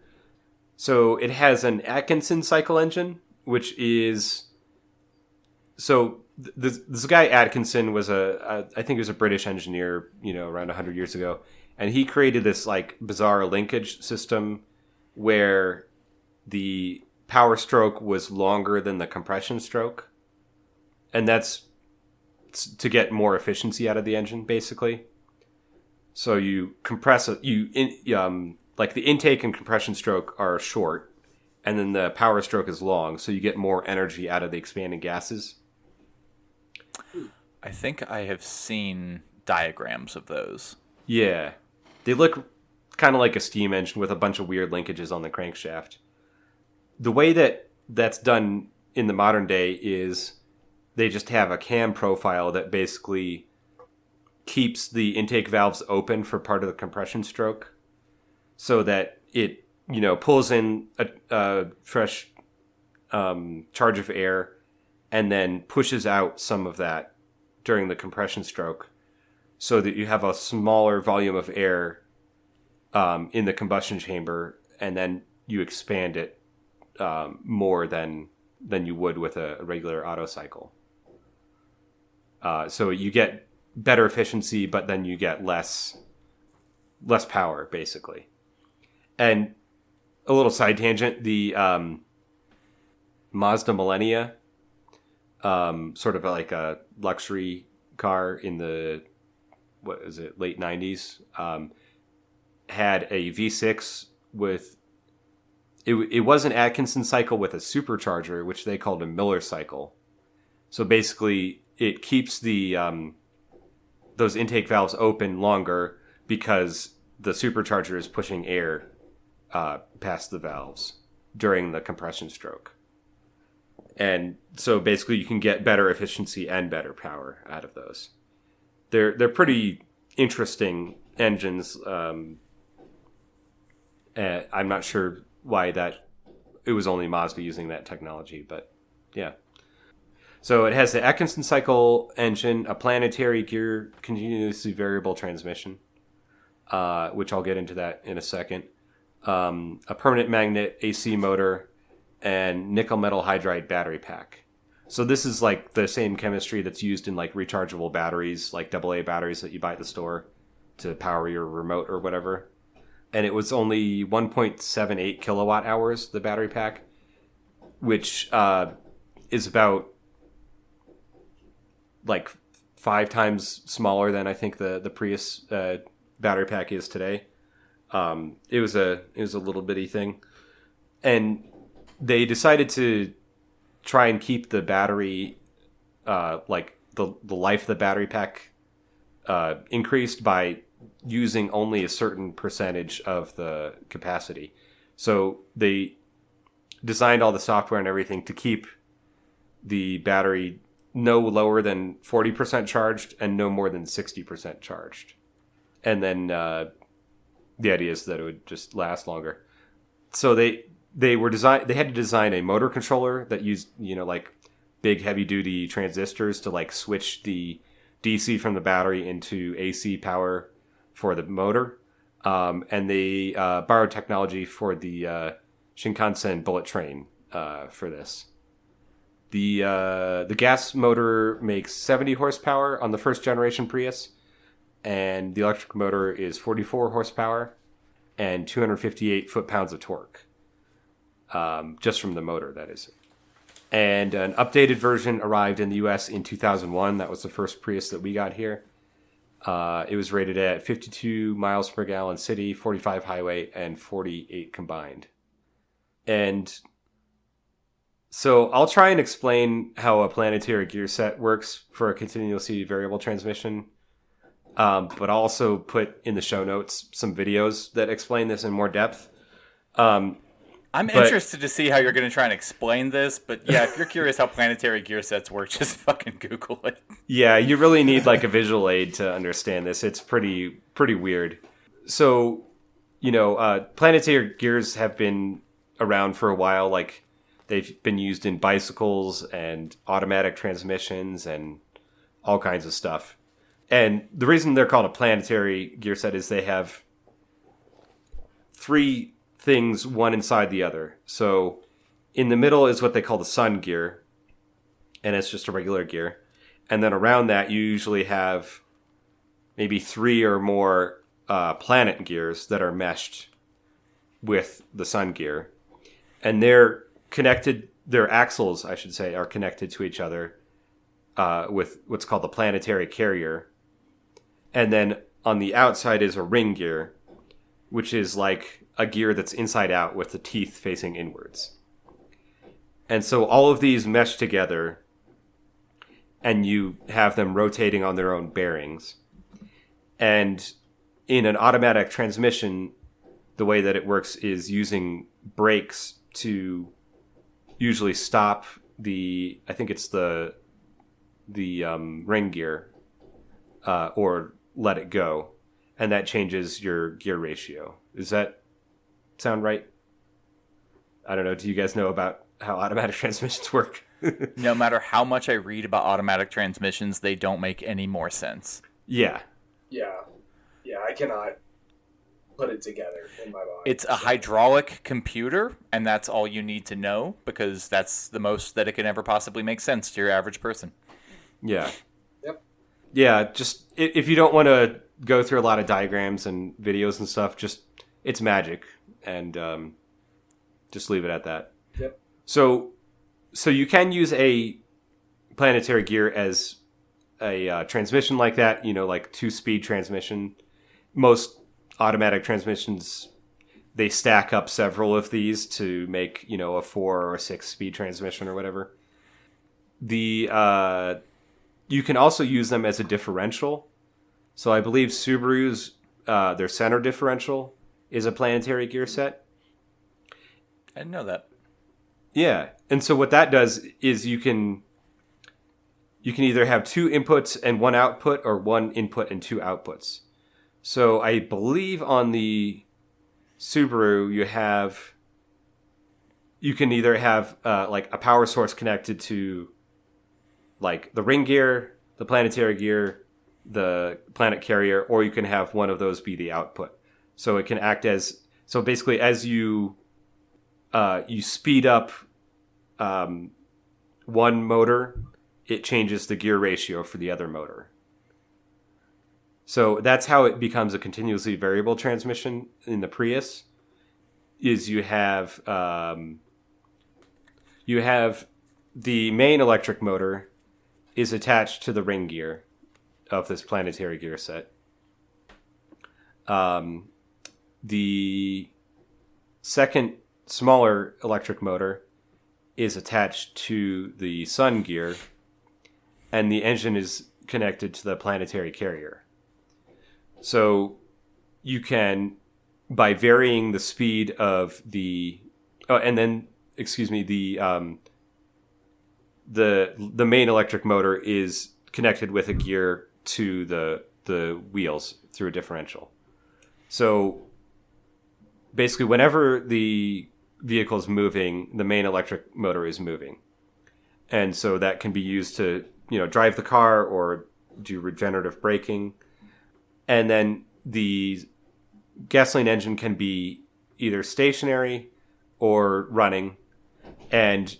So it has an Atkinson cycle engine, which is... So this guy Atkinson was I think he was a British engineer, around 100 years ago. And he created this like bizarre linkage system where the power stroke was longer than the compression stroke. And that's to get more efficiency out of the engine, basically. So you compress it, like the intake and compression stroke are short, and then the power stroke is long, so you get more energy out of the expanding gases. I think I have seen diagrams of those. Yeah. They look kind of like a steam engine with a bunch of weird linkages on the crankshaft. The way that's done in the modern day is they just have a cam profile that basically keeps the intake valves open for part of the compression stroke so that it, pulls in a fresh charge of air and then pushes out some of that during the compression stroke so that you have a smaller volume of air in the combustion chamber, and then you expand it more than you would with a regular Otto cycle. So you get better efficiency, but then you get less power, basically. And a little side tangent, the Mazda Millennia, sort of like a luxury car in the, what is it, late 90s, had a V6 with, it was an Atkinson cycle with a supercharger, which they called a Miller cycle. So basically, it keeps the those intake valves open longer because the supercharger is pushing air past the valves during the compression stroke. And so basically you can get better efficiency and better power out of those. They're pretty interesting engines. I'm not sure why it was only Mazda using that technology, but yeah. So it has the Atkinson cycle engine, a planetary gear, continuously variable transmission, which I'll get into that in a second, a permanent magnet AC motor, and nickel metal hydride battery pack. So this is like the same chemistry that's used in like rechargeable batteries, like AA batteries that you buy at the store to power your remote or whatever. And it was only 1.78 kilowatt hours, the battery pack, which is about like 5 times smaller than I think the Prius battery pack is today. It was a little bitty thing, and they decided to try and keep the battery, like the life of the battery pack, increased by using only a certain percentage of the capacity. So they designed all the software and everything to keep the battery no lower than 40% charged and no more than 60% charged. And then the idea is that it would just last longer. So they had to design a motor controller that used, like big heavy duty transistors to like switch the DC from the battery into AC power for the motor. And they borrowed technology for the Shinkansen bullet train for this. The gas motor makes 70 horsepower on the first generation Prius, and the electric motor is 44 horsepower and 258 foot-pounds of torque. Just from the motor, that is. And an updated version arrived in the US in 2001. That was the first Prius that we got here. It was rated at 52 miles per gallon city, 45 highway, and 48 combined. And so I'll try and explain how a planetary gear set works for a continuously variable transmission. But I'll also put in the show notes some videos that explain this in more depth. I'm interested to see how you're going to try and explain this, but yeah, if you're curious how planetary gear sets work, just fucking Google it. Yeah, you really need like a visual aid to understand this. It's pretty weird. So, planetary gears have been around for a while. Like, they've been used in bicycles and automatic transmissions and all kinds of stuff. And the reason they're called a planetary gear set is they have 3 things, one inside the other. So in the middle is what they call the sun gear, and it's just a regular gear. And then around that, you usually have maybe 3 or more planet gears that are meshed with the sun gear. And they're connected, their axles, I should say, are connected to each other with what's called the planetary carrier. And then on the outside is a ring gear, which is like a gear that's inside out with the teeth facing inwards. And so all of these mesh together, and you have them rotating on their own bearings. And in an automatic transmission, the way that it works is using brakes to usually stop I think it's the ring gear, or let it go. And that changes your gear ratio. Does that sound right? I don't know. Do you guys know about how automatic transmissions work? No matter how much I read about automatic transmissions, they don't make any more sense. Yeah. Yeah, I cannot put it together in my mind. It's a hydraulic computer, and that's all you need to know, because that's the most that it can ever possibly make sense to your average person. Yeah. Yep. Yeah, just if you don't want to go through a lot of diagrams and videos and stuff, just it's magic, and just leave it at that. Yep. So you can use a planetary gear as a transmission like that, like 2-speed transmission. Most automatic transmissions, they stack up several of these to make, a 4 or 6-speed transmission or whatever. You can also use them as a differential. So I believe Subaru's, their center differential is a planetary gear set. I didn't know that. Yeah. And so what that does is you can either have 2 inputs and 1 output, or 1 input and 2 outputs. So I believe on the Subaru you can either have like a power source connected to like the ring gear, the planetary gear, the planet carrier, or you can have one of those be the output. So it can act as, so basically as you speed up one motor, it changes the gear ratio for the other motor. So that's how it becomes a continuously variable transmission in the Prius. Is you have the main electric motor is attached to the ring gear of this planetary gear set. The second smaller electric motor is attached to the sun gear, and the engine is connected to the planetary carrier. So you can, by varying the speed of the main electric motor is connected with a gear to the wheels through a differential. So basically, whenever the vehicle is moving, the main electric motor is moving, and so that can be used to drive the car or do regenerative braking. And then the gasoline engine can be either stationary or running. And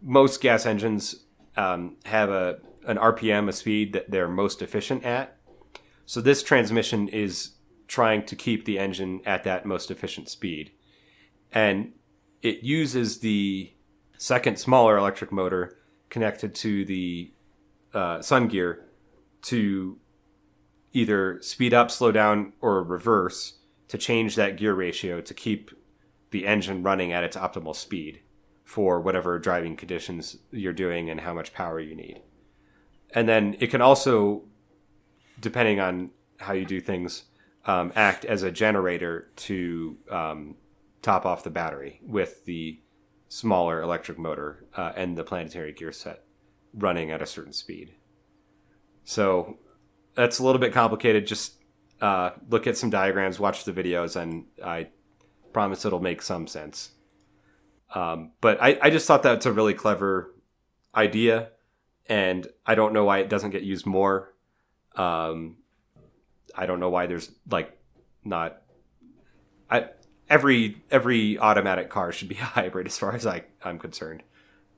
most gas engines have an RPM, a speed that they're most efficient at. So this transmission is trying to keep the engine at that most efficient speed. And it uses the second smaller electric motor connected to the sun gear to either speed up, slow down, or reverse to change that gear ratio to keep the engine running at its optimal speed for whatever driving conditions you're doing and how much power you need. And then it can also, depending on how you do things, act as a generator to top off the battery with the smaller electric motor and the planetary gear set running at a certain speed. So that's a little bit complicated. Just look at some diagrams, watch the videos, and I promise it'll make some sense. But I just thought that's a really clever idea, and I don't know why it doesn't get used more. I don't know why there's not... Every automatic car should be a hybrid as far as I'm concerned.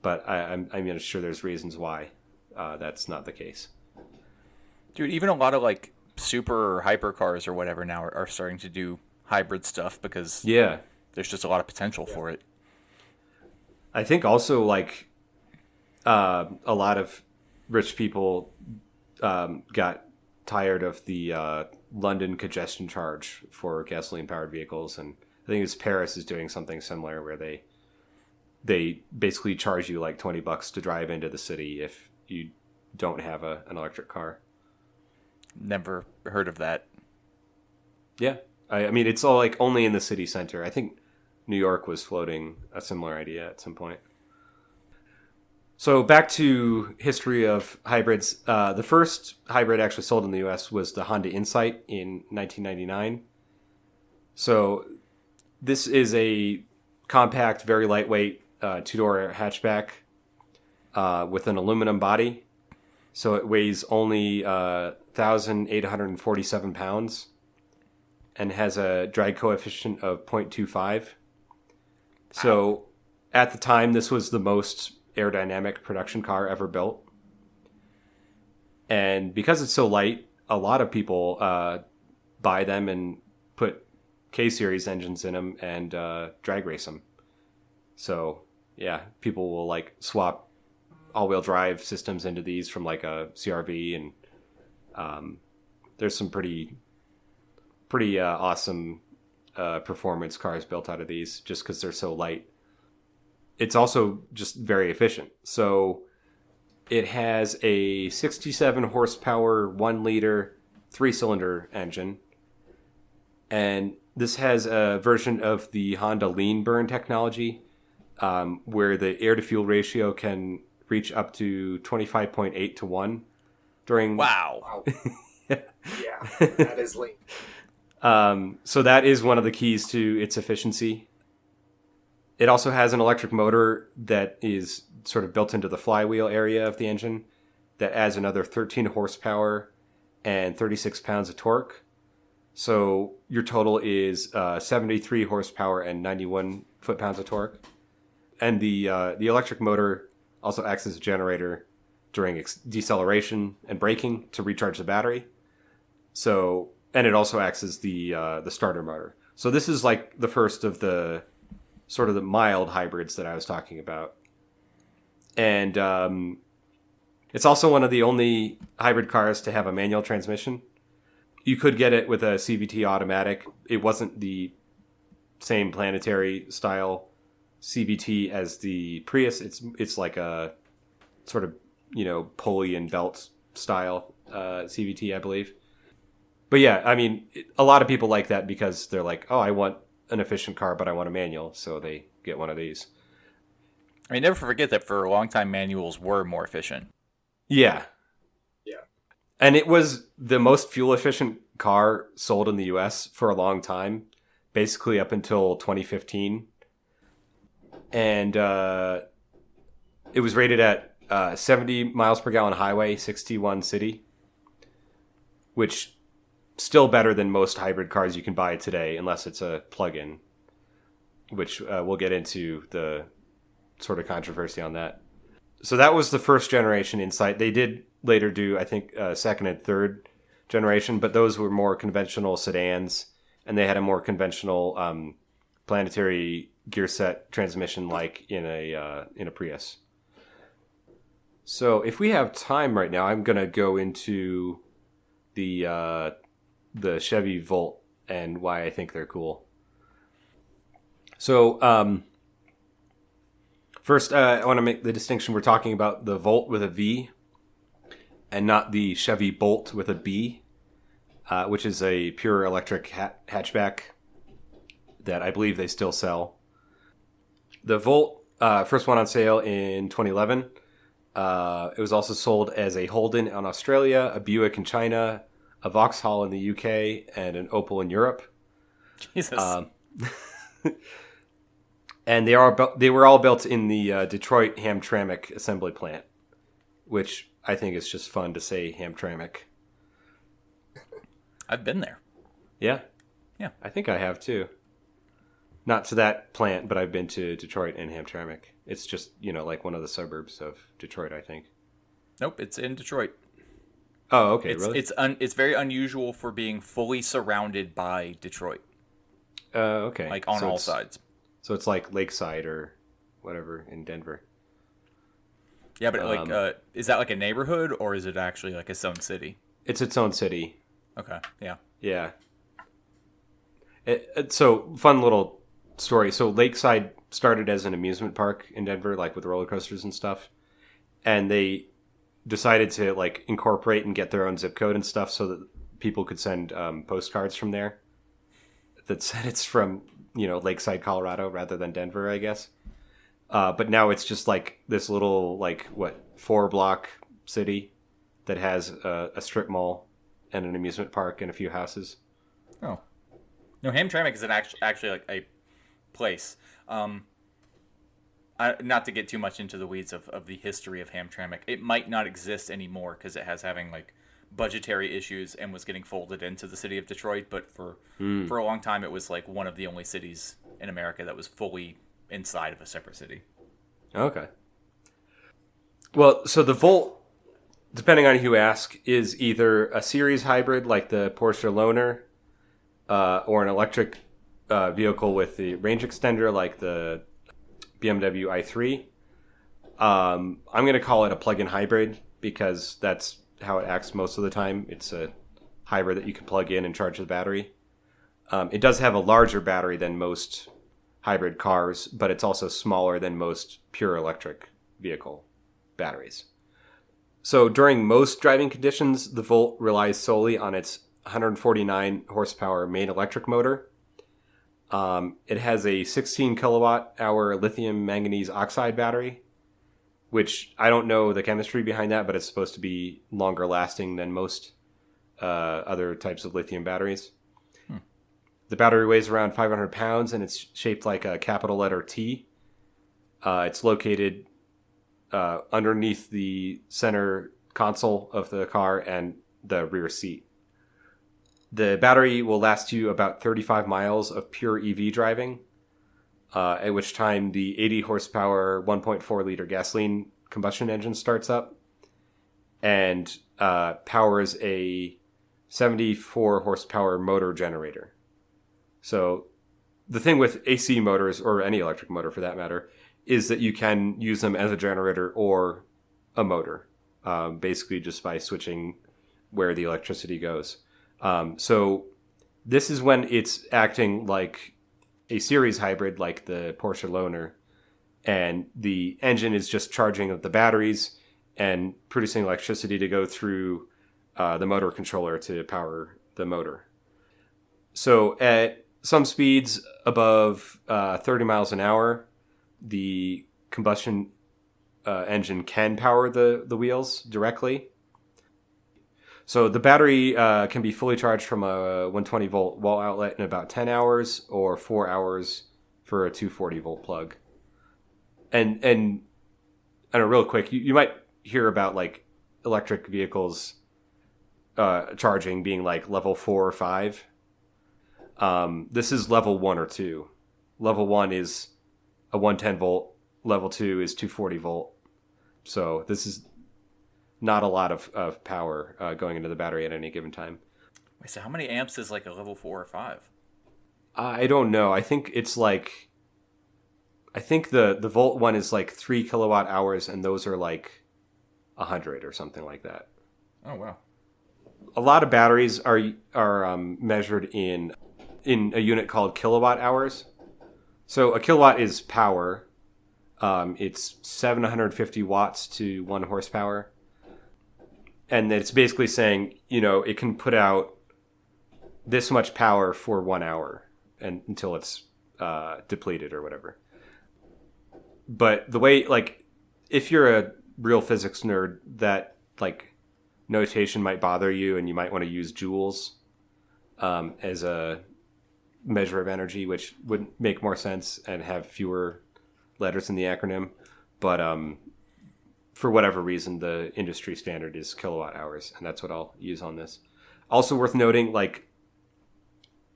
But I'm sure there's reasons why that's not the case. Dude, even a lot of super or hyper cars or whatever now are starting to do hybrid stuff because there's just a lot of potential for it. I think also a lot of rich people got tired of the London congestion charge for gasoline powered vehicles, and I think it's Paris is doing something similar where they basically charge you $20 to drive into the city if you don't have an electric car. Never heard of that. Yeah. I mean, it's all only in the city center. I think New York was floating a similar idea at some point. So back to history of hybrids. The first hybrid actually sold in the U.S. was the Honda Insight in 1999. So this is a compact, very lightweight, two-door hatchback with an aluminum body. So it weighs only 1,847 pounds. and has a drag coefficient of 0.25. So at the time, this was the most aerodynamic production car ever built. And because it's so light, a lot of people buy them and put K-Series engines in them and drag race them. So, yeah, people will like swap all-wheel drive systems into these from like a CRV, and there's some pretty awesome performance cars built out of these just because they're so light. It's also just very efficient. So it has a 67 horsepower, 1 liter, 3-cylinder engine. And this has a version of the Honda lean burn technology, where the air to fuel ratio can reach up to 25.8 to 1 during. Wow. Yeah, that is lean. So that is one of the keys to its efficiency. It also has an electric motor that is sort of built into the flywheel area of the engine that adds another 13 horsepower and 36 pounds of torque. So your total is 73 horsepower and 91 foot-pounds of torque. And the electric motor also acts as a generator during deceleration and braking to recharge the battery. So, and it also acts as the starter motor. So this is like the first of the sort of the mild hybrids that I was talking about. And it's also one of the only hybrid cars to have a manual transmission. You could get it with a CVT automatic. It wasn't the same planetary style CVT as the Prius. It's like a sort of, pulley and belt style CVT, I believe. But yeah, I mean, a lot of people like that because they're like, oh, I want an efficient car, but I want a manual, so they get one of these. I mean, never forget that for a long time, manuals were more efficient. Yeah. Yeah. And it was the most fuel-efficient car sold in the U.S. for a long time, basically up until 2015. And it was rated at 70 miles per gallon highway, 61 city, which still better than most hybrid cars you can buy today, unless it's a plug-in, which we'll get into the sort of controversy on that. So that was the first generation Insight. They did later do, I think, second and third generation, but those were more conventional sedans, and they had a more conventional planetary gear set transmission like in a Prius. So if we have time right now, I'm going to go into the Chevy Volt and why I think they're cool. So first, I want to make the distinction. We're talking about the Volt with a V and not the Chevy Bolt with a B, which is a pure electric hatchback that I believe they still sell. The Volt first went on sale in 2011. It was also sold as a Holden in Australia, a Buick in China, a Vauxhall in the UK, and an Opel in Europe. Jesus. And they were all built in the Detroit Hamtramck assembly plant, which I think is just fun to say Hamtramck. I've been there. Yeah? Yeah. I think I have too. Not to that plant, but I've been to Detroit and Hamtramck. It's just, like one of the suburbs of Detroit, I think. Nope, it's in Detroit. Oh, okay, Really? really? It's very unusual for being fully surrounded by Detroit. Okay. Like on all sides. So it's like Lakeside or whatever in Denver. Yeah, but is that like a neighborhood or is it actually like its own city? It's its own city. Okay, yeah. Yeah. So, fun little story. So, Lakeside started as an amusement park in Denver, like with roller coasters and stuff. And they decided to like incorporate and get their own zip code and stuff so that people could send postcards from there that said it's from, Lakeside, Colorado rather than Denver, I guess. But now it's just like this little, 4-block city that has a strip mall and an amusement park and a few houses. Oh. No, Hamtramck is actually like a place. Not to get too much into the weeds of the history of Hamtramck. It might not exist anymore because it has having like budgetary issues and was getting folded into the city of Detroit. But for a long time, it was like one of the only cities in America that was fully inside of a separate city. Okay. Well, so the Volt, depending on who you ask, is either a series hybrid like the Porsche Loner, or an electric vehicle with the range extender like the BMW i3. I'm going to call it a plug-in hybrid because that's how it acts most of the time. It's a hybrid that you can plug in and charge the battery. It does have a larger battery than most hybrid cars, but it's also smaller than most pure electric vehicle batteries. So during most driving conditions, the Volt relies solely on its 149 horsepower main electric motor. It has a 16 kilowatt hour lithium manganese oxide battery, which I don't know the chemistry behind that, but it's supposed to be longer lasting than most other types of lithium batteries. The battery weighs around 500 pounds and it's shaped like a capital letter T. It's located underneath the center console of the car and the rear seat. The battery will last you about 35 miles of pure EV driving, at which time the 80 horsepower 1.4 liter gasoline combustion engine starts up and powers a 74 horsepower motor generator. So the thing with AC motors, or any electric motor for that matter, is that you can use them as a generator or a motor, basically just by switching where the electricity goes. So this is when it's acting like a series hybrid like the Porsche Loner, and the engine is just charging the batteries and producing electricity to go through the motor controller to power the motor. So at some speeds above 30 miles an hour, the combustion engine can power the wheels directly. So the battery can be fully charged from a 120 volt wall outlet in about 10 hours or 4 hours for a 240 volt plug. And I don't know, real quick, you might hear about like electric vehicles charging being like level 4 or 5. This is level 1 or 2. Level 1 is a 110 volt. Level 2 is 240 volt. So this is not a lot of power going into the battery at any given time. Wait, so how many amps is like a level 4 or 5? I don't know. I think it's like... I think the volt one is like 3 kilowatt hours, and those are like 100 or something like that. Oh, wow. A lot of batteries are measured in a unit called kilowatt hours. So a kilowatt is power. It's 750 watts to 1 horsepower. And it's basically saying, you know, it can put out this much power for 1 hour and until it's depleted or whatever. But the way, like, if you're a real physics nerd, that, like, notation might bother you, and you might want to use joules as a measure of energy, which would make more sense and have fewer letters in the acronym. But for whatever reason, the industry standard is kilowatt hours, and that's what I'll use on this. Also worth noting, like,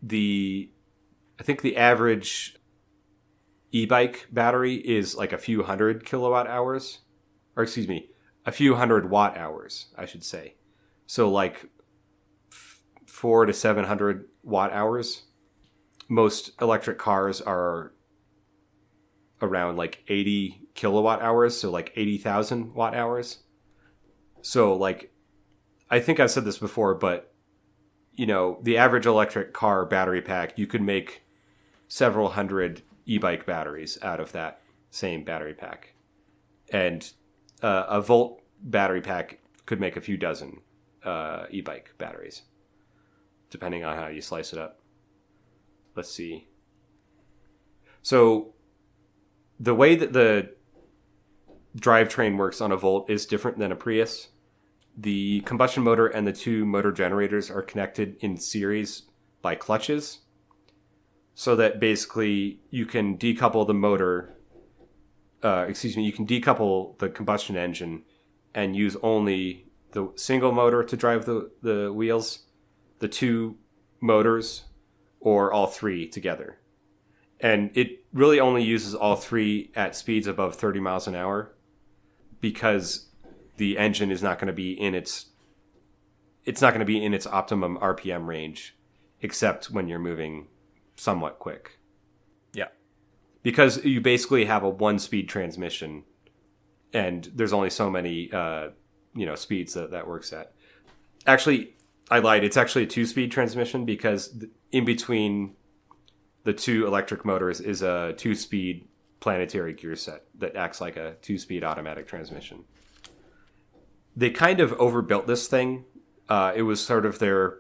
I think the average e-bike battery is like a few hundred kilowatt hours, or excuse me, a few hundred watt hours, I should say. So like 400 to 700 watt hours. Most electric cars are around like 80 kilowatt hours, so like 80,000 watt hours. So like, I think I've said this before, but you know, the average electric car battery pack, you could make several hundred e-bike batteries out of that same battery pack. And a Volt battery pack could make a few dozen e-bike batteries, depending on how you slice it up. Let's see. So the way that the drivetrain works on a Volt is different than a Prius. The combustion motor and the 2 motor generators are connected in series by clutches, so that basically you can decouple the motor, you can decouple the combustion engine and use only the single motor to drive the wheels, the two motors, or all three together. And it really only uses all three at speeds above 30 miles an hour because the engine is not going to be in its optimum RPM range, except when you're moving somewhat quick. Yeah. Because you basically have a one-speed transmission, and there's only so many speeds that works at. Actually, I lied. It's actually a two-speed transmission because in between the two electric motors is a two-speed planetary gear set that acts like a two-speed automatic transmission. They kind of overbuilt this thing. It was sort of their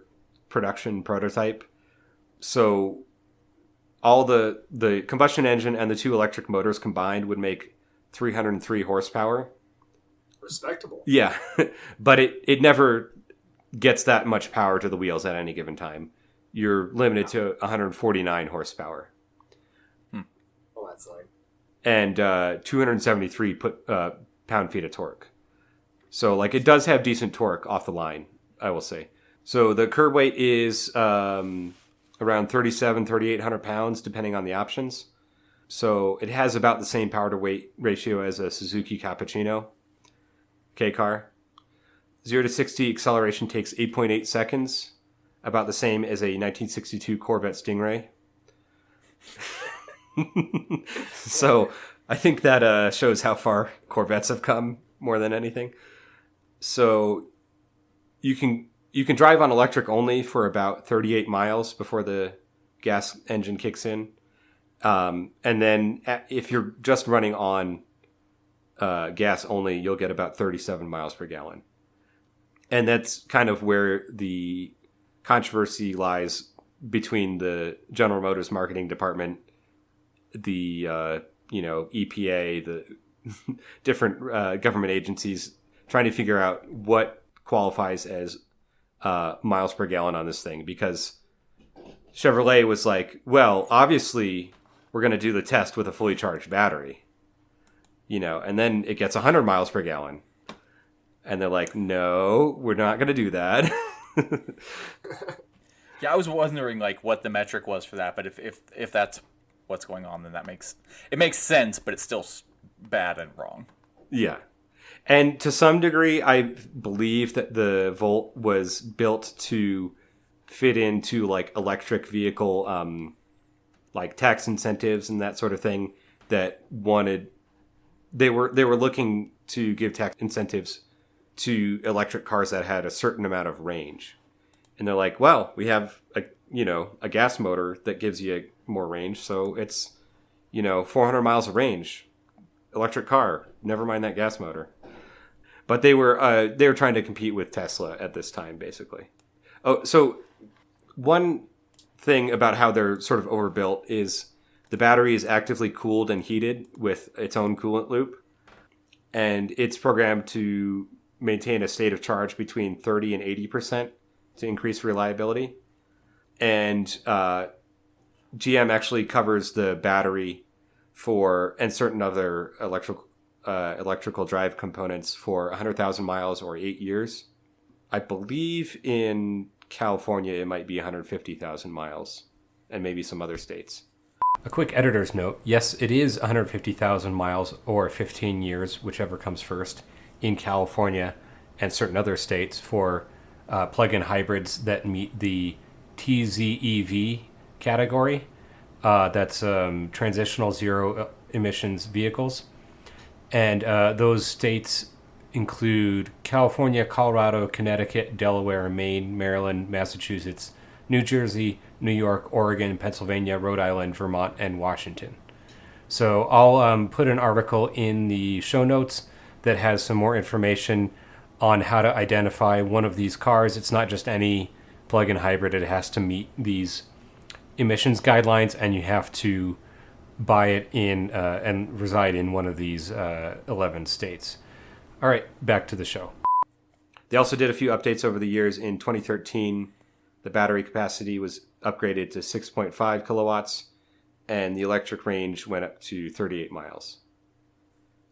production prototype. So all the combustion engine and the two electric motors combined would make 303 horsepower. Respectable. Yeah, but it never gets that much power to the wheels at any given time. You're limited to 149 horsepower. Oh, that's like... And 273 pound-feet of torque. So, like, it does have decent torque off the line, I will say. So the curb weight is around 3,800 pounds, depending on the options. So it has about the same power-to-weight ratio as a Suzuki Cappuccino K-car. 0 to 60 acceleration takes 8.8 seconds, about the same as a 1962 Corvette Stingray. So I think that shows how far Corvettes have come more than anything. So you can drive on electric only for about 38 miles before the gas engine kicks in. And then if you're just running on gas only, you'll get about 37 miles per gallon. And that's kind of where the controversy lies between the General Motors marketing department, the EPA, the different government agencies, trying to figure out what qualifies as miles per gallon on this thing. Because Chevrolet was like, well, obviously we're going to do the test with a fully charged battery, and then it gets 100 miles per gallon. And they're like, no, we're not going to do that. Yeah, I was wondering like what the metric was for that, but if that's what's going on, then it makes sense, but it's still bad and wrong. Yeah. And to some degree, I believe that the Volt was built to fit into like electric vehicle, like tax incentives and that sort of thing that they were looking to give tax incentives to electric cars that had a certain amount of range. And they're like, well, we have a gas motor that gives you more range. So it's, 400 miles of range, electric car, never mind that gas motor. But they were trying to compete with Tesla at this time, basically. Oh, so one thing about how they're sort of overbuilt is the battery is actively cooled and heated with its own coolant loop. And it's programmed to maintain a state of charge between 30 and 80% to increase reliability. And GM actually covers the battery and certain other electrical drive components for 100,000 miles or 8 years. I believe in California it might be 150,000 miles, and maybe some other states. A quick editor's note. Yes, it is 150,000 miles or 15 years, whichever comes first, in California and certain other states for plug-in hybrids that meet the TZEV category. That's transitional zero emissions vehicles. And those states include California, Colorado, Connecticut, Delaware, Maine, Maryland, Massachusetts, New Jersey, New York, Oregon, Pennsylvania, Rhode Island, Vermont, and Washington. So I'll put an article in the show notes that has some more information on how to identify one of these cars. It's not just any plug-in hybrid. It has to meet these emissions guidelines, and you have to buy it in and reside in one of these 11 states. All right, back to the show. They also did a few updates over the years. In 2013, the battery capacity was upgraded to 6.5 kilowatts, and the electric range went up to 38 miles.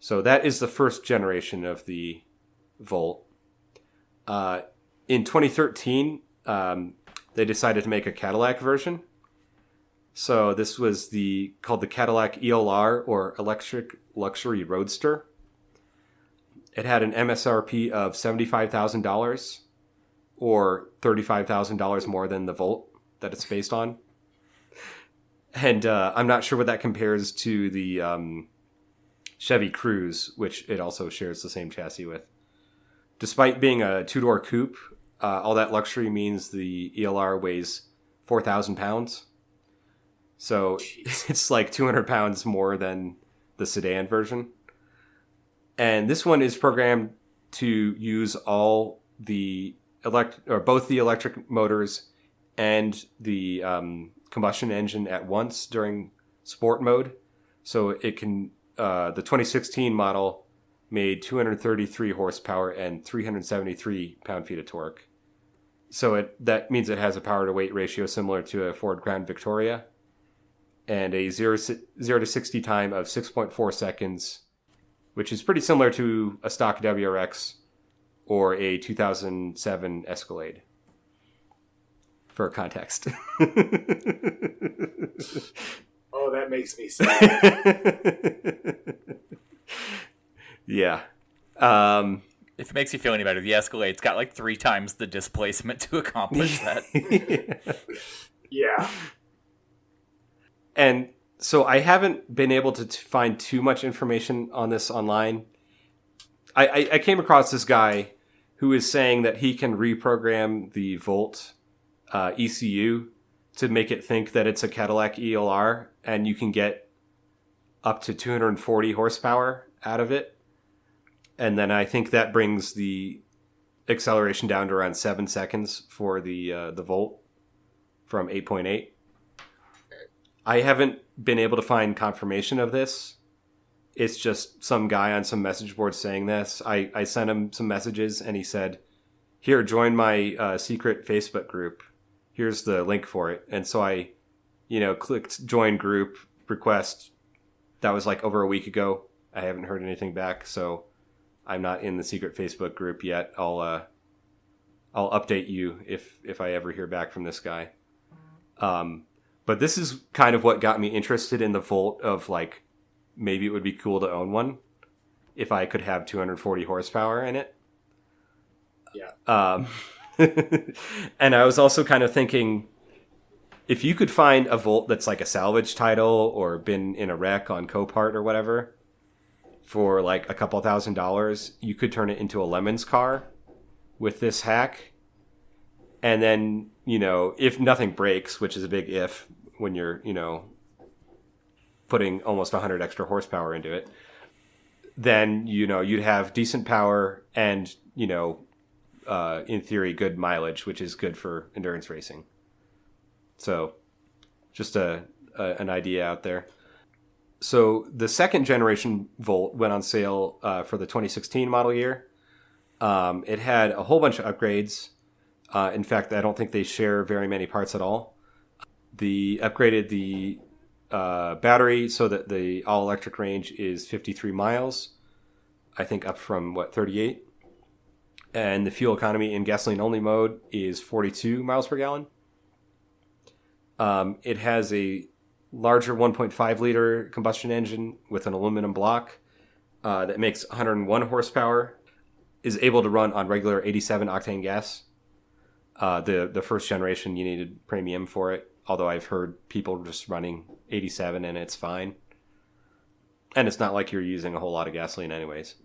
So that is the first generation of the Volt. In 2013, they decided to make a Cadillac version. So this was called the Cadillac ELR, or Electric Luxury Roadster. It had an MSRP of $75,000, or $35,000 more than the Volt that it's based on. And I'm not sure what that compares to the Chevy Cruze, which it also shares the same chassis with. Despite being a two-door coupe, all that luxury means the ELR weighs 4,000 pounds. So it's like 200 pounds more than the sedan version. And this one is programmed to use all the both the electric motors and the combustion engine at once during sport mode. So it can, the 2016 model made 233 horsepower and 373 pound-feet of torque. So that means it has a power-to-weight ratio similar to a Ford Crown Victoria, and a 0 to 60 time of 6.4 seconds, which is pretty similar to a stock WRX or a 2007 Escalade, for context. Oh, that makes me sad. Yeah. If it makes you feel any better, the Escalade's got like 3 times the displacement to accomplish that. Yeah. And so I haven't been able to find too much information on this online. I came across this guy who is saying that he can reprogram the Volt ECU to make it think that it's a Cadillac ELR, and you can get up to 240 horsepower out of it. And then I think that brings the acceleration down to around 7 seconds for the Volt from 8.8. I haven't been able to find confirmation of this. It's just some guy on some message board saying this. I sent him some messages and he said, "Here, join my secret Facebook group. Here's the link for it." And so I, clicked join group request. That was like over a week ago. I haven't heard anything back, so I'm not in the secret Facebook group yet. I'll update you if I ever hear back from this guy. But this is kind of what got me interested in the Volt, of like, maybe it would be cool to own one if I could have 240 horsepower in it. Yeah. And I was also kind of thinking, if you could find a Volt that's like a salvage title or been in a wreck on Copart or whatever for like a couple $1,000s, you could turn it into a Lemons car with this hack. And then, if nothing breaks, which is a big if when you're, putting almost 100 extra horsepower into it, then, you'd have decent power and, in theory, good mileage, which is good for endurance racing. So just an idea out there. So the second generation Volt went on sale for the 2016 model year. It had a whole bunch of upgrades. In fact, I don't think they share very many parts at all. They upgraded the battery so that the all-electric range is 53 miles. I think up from, 38? And the fuel economy in gasoline-only mode is 42 miles per gallon. It has a larger 1.5-liter combustion engine with an aluminum block that makes 101 horsepower, is able to run on regular 87-octane gas. The first generation, you needed premium for it, although I've heard people just running 87 and it's fine. And it's not like you're using a whole lot of gasoline anyways.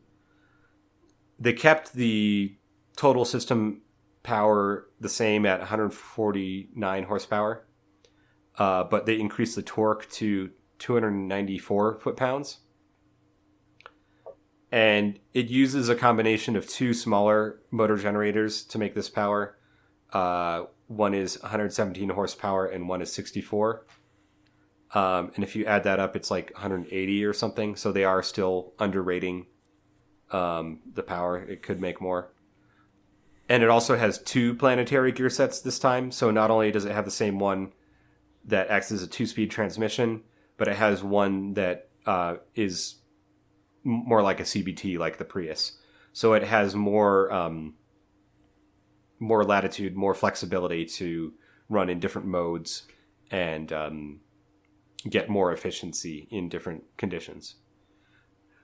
They kept the total system power the same at 149 horsepower, but they increased the torque to 294 foot-pounds. And it uses a combination of 2 smaller motor generators to make this power. One is 117 horsepower and one is 64. And if you add that up, it's like 180 or something. So they are still underrating the power. It could make more. And it also has 2 planetary gear sets this time. So not only does it have the same one that acts as a 2-speed transmission, but it has one that is more like a CBT, like the Prius. So it has more more latitude, more flexibility to run in different modes and get more efficiency in different conditions.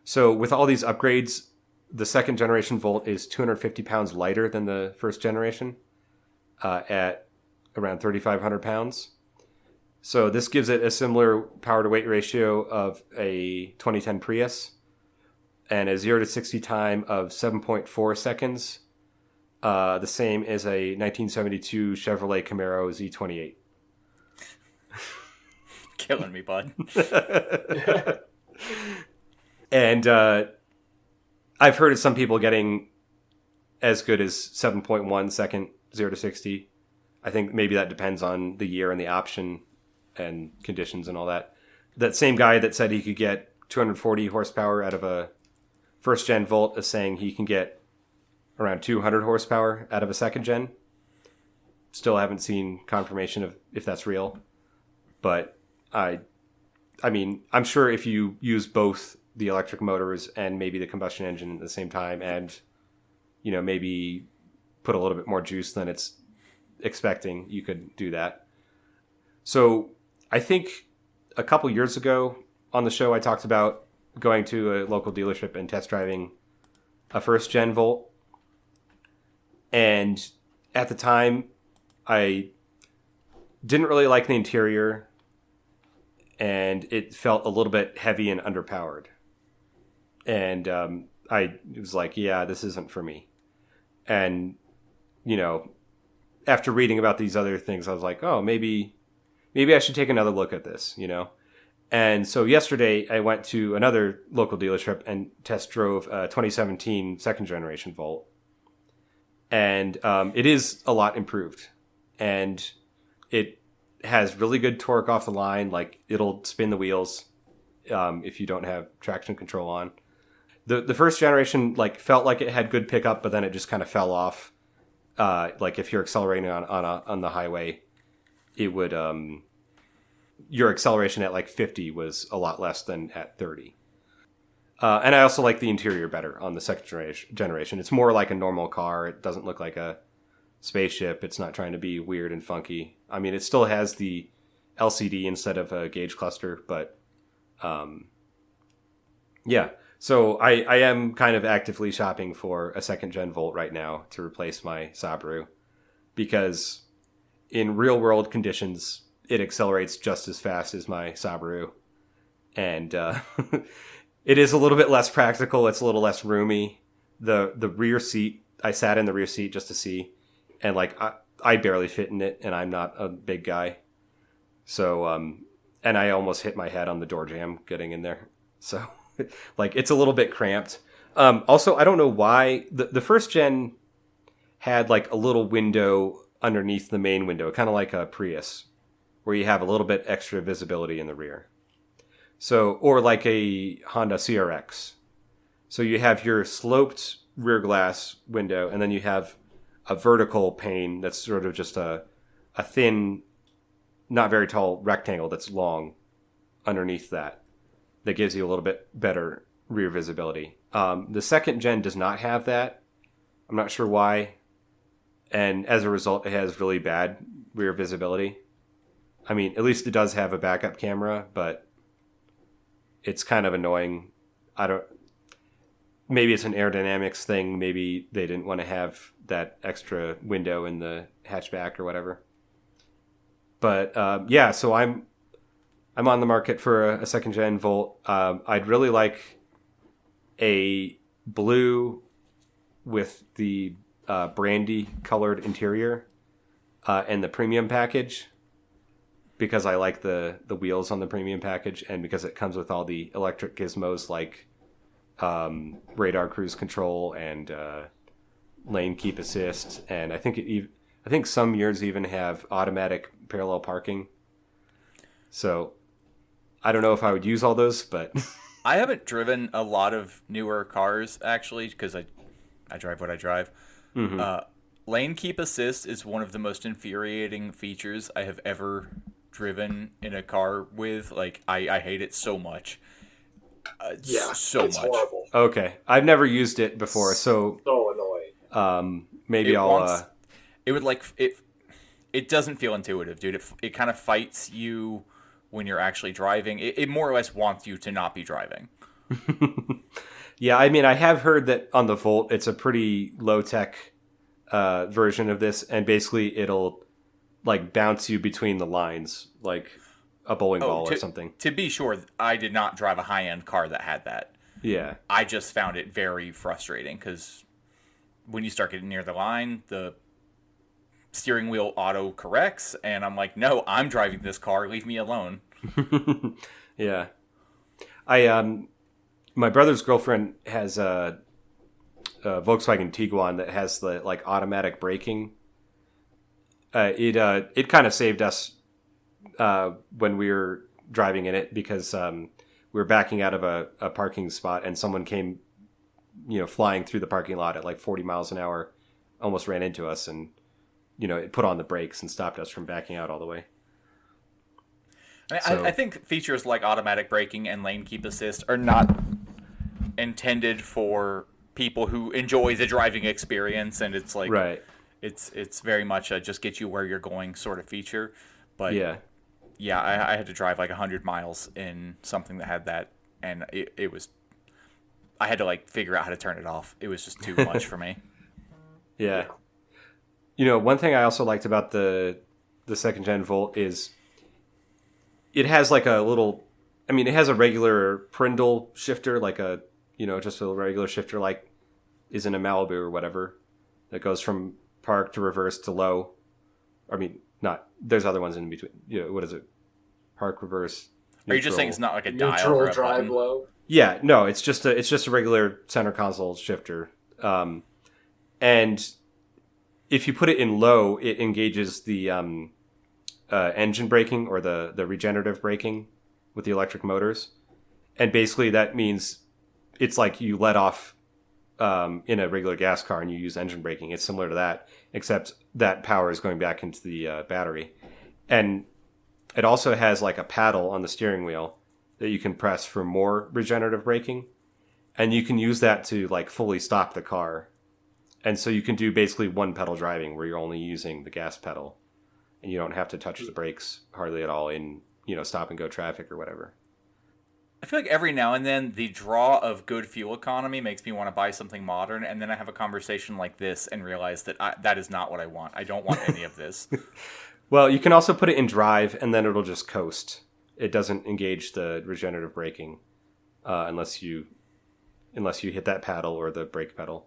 So with all these upgrades, the second generation Volt is 250 pounds lighter than the first generation at around 3,500 pounds. So this gives it a similar power to weight ratio of a 2010 Prius and a 0 to 60 time of 7.4 seconds, the same as a 1972 Chevrolet Camaro Z28. Killing me, bud. And I've heard of some people getting as good as 7.1 second 0 to 60. I think maybe that depends on the year and the option and conditions and all that. That same guy that said he could get 240 horsepower out of a first gen Volt is saying he can get around 200 horsepower out of a second gen. Still haven't seen confirmation of if that's real. But I mean, I'm sure if you use both the electric motors and maybe the combustion engine at the same time and, maybe put a little bit more juice than it's expecting, you could do that. So I think a couple years ago on the show, I talked about going to a local dealership and test driving a first gen Volt. And at the time, I didn't really like the interior and it felt a little bit heavy and underpowered. And I was like, yeah, this isn't for me. And, after reading about these other things, I was like, oh, maybe I should take another look at this, And so yesterday I went to another local dealership and test drove a 2017 second generation Volt. And it is a lot improved. And it has really good torque off the line. Like, it'll spin the wheels if you don't have traction control on. The first generation felt like it had good pickup, but then it just kind of fell off. If you're accelerating on the highway, it would your acceleration at 50 was a lot less than at 30. And I also like the interior better on the second generation. It's more like a normal car. It doesn't look like a spaceship. It's not trying to be weird and funky. I mean, it still has the LCD instead of a gauge cluster, but yeah. So I am kind of actively shopping for a second gen Volt right now to replace my Subaru, because in real world conditions, it accelerates just as fast as my Subaru. And it is a little bit less practical. It's a little less roomy. The rear seat, I sat in the rear seat just to see, and I barely fit in it, and I'm not a big guy. So, and I almost hit my head on the door jamb getting in there. So, it's a little bit cramped. Also, I don't know why the first gen had a little window underneath the main window, kind of like a Prius, where you have a little bit extra visibility in the rear. So, or like a Honda CRX. So you have your sloped rear glass window, and then you have a vertical pane that's sort of just a thin, not very tall rectangle that's long underneath that gives you a little bit better rear visibility. The second gen does not have that. I'm not sure why. And as a result, it has really bad rear visibility. I mean, at least it does have a backup camera, but it's kind of annoying. Maybe it's an aerodynamics thing. Maybe they didn't want to have that extra window in the hatchback or whatever. But yeah, so I'm on the market for a second gen Volt. I'd really like a blue with the brandy colored interior and the premium package, because I like the wheels on the premium package, and because it comes with all the electric gizmos like radar cruise control and lane keep assist, and I think some years even have automatic parallel parking. So I don't know if I would use all those, but I haven't driven a lot of newer cars, actually, because I drive what I drive. Mm-hmm. Lane keep assist is one of the most infuriating features I have ever driven in a car with. I hate it so much. It's much. horrible. Okay, I've never used it before, so So annoying. maybe I'll it would like it doesn't feel intuitive, dude. It kind of fights you when you're actually driving. It more or less wants you to not be driving. Yeah, I mean, I have heard that on the Volt, it's a pretty low-tech version of this, and basically it'll like bounce you between the lines, like a bowling ball or something. To be sure, I did not drive a high-end car that had that. Yeah. I just found it very frustrating because when you start getting near the line, the steering wheel auto corrects, and I'm like, no, I'm driving this car. Leave me alone. Yeah. My brother's girlfriend has a Volkswagen Tiguan that has the like automatic braking. It kind of saved us when we were driving in it because we were backing out of a parking spot and someone came, flying through the parking lot at like 40 miles an hour, almost ran into us, and it put on the brakes and stopped us from backing out all the way. I think features like automatic braking and lane keep assist are not intended for people who enjoy the driving experience, and it's like right. It's very much a just get you where you're going sort of feature. But yeah, I had to drive like 100 miles in something that had that, and it was I had to like figure out how to turn it off. It was just too much for me. Yeah. One thing I also liked about the second gen Volt is it has like a little, it has a regular Prindle shifter, like a, just a regular shifter like is in a Malibu or whatever, that goes from park to reverse to low. There's other ones in between. What is it? Park, reverse, neutral. Are you just saying it's not like a dial Neutral, or a drive button? low. Yeah, no, it's just a regular center console shifter. And if you put it in low, it engages the engine braking or the regenerative braking with the electric motors. And basically that means it's like you let off in a regular gas car and you use engine braking. It's similar to that, except that power is going back into the battery. And it also has like a paddle on the steering wheel that you can press for more regenerative braking. And you can use that to like fully stop the car. And so you can do basically one pedal driving where you're only using the gas pedal and you don't have to touch the brakes hardly at all in, stop and go traffic or whatever. I feel like every now and then the draw of good fuel economy makes me want to buy something modern, and then I have a conversation like this and realize that that is not what I want. I don't want any of this. Well, you can also put it in drive and then it'll just coast. It doesn't engage the regenerative braking unless you hit that paddle or the brake pedal.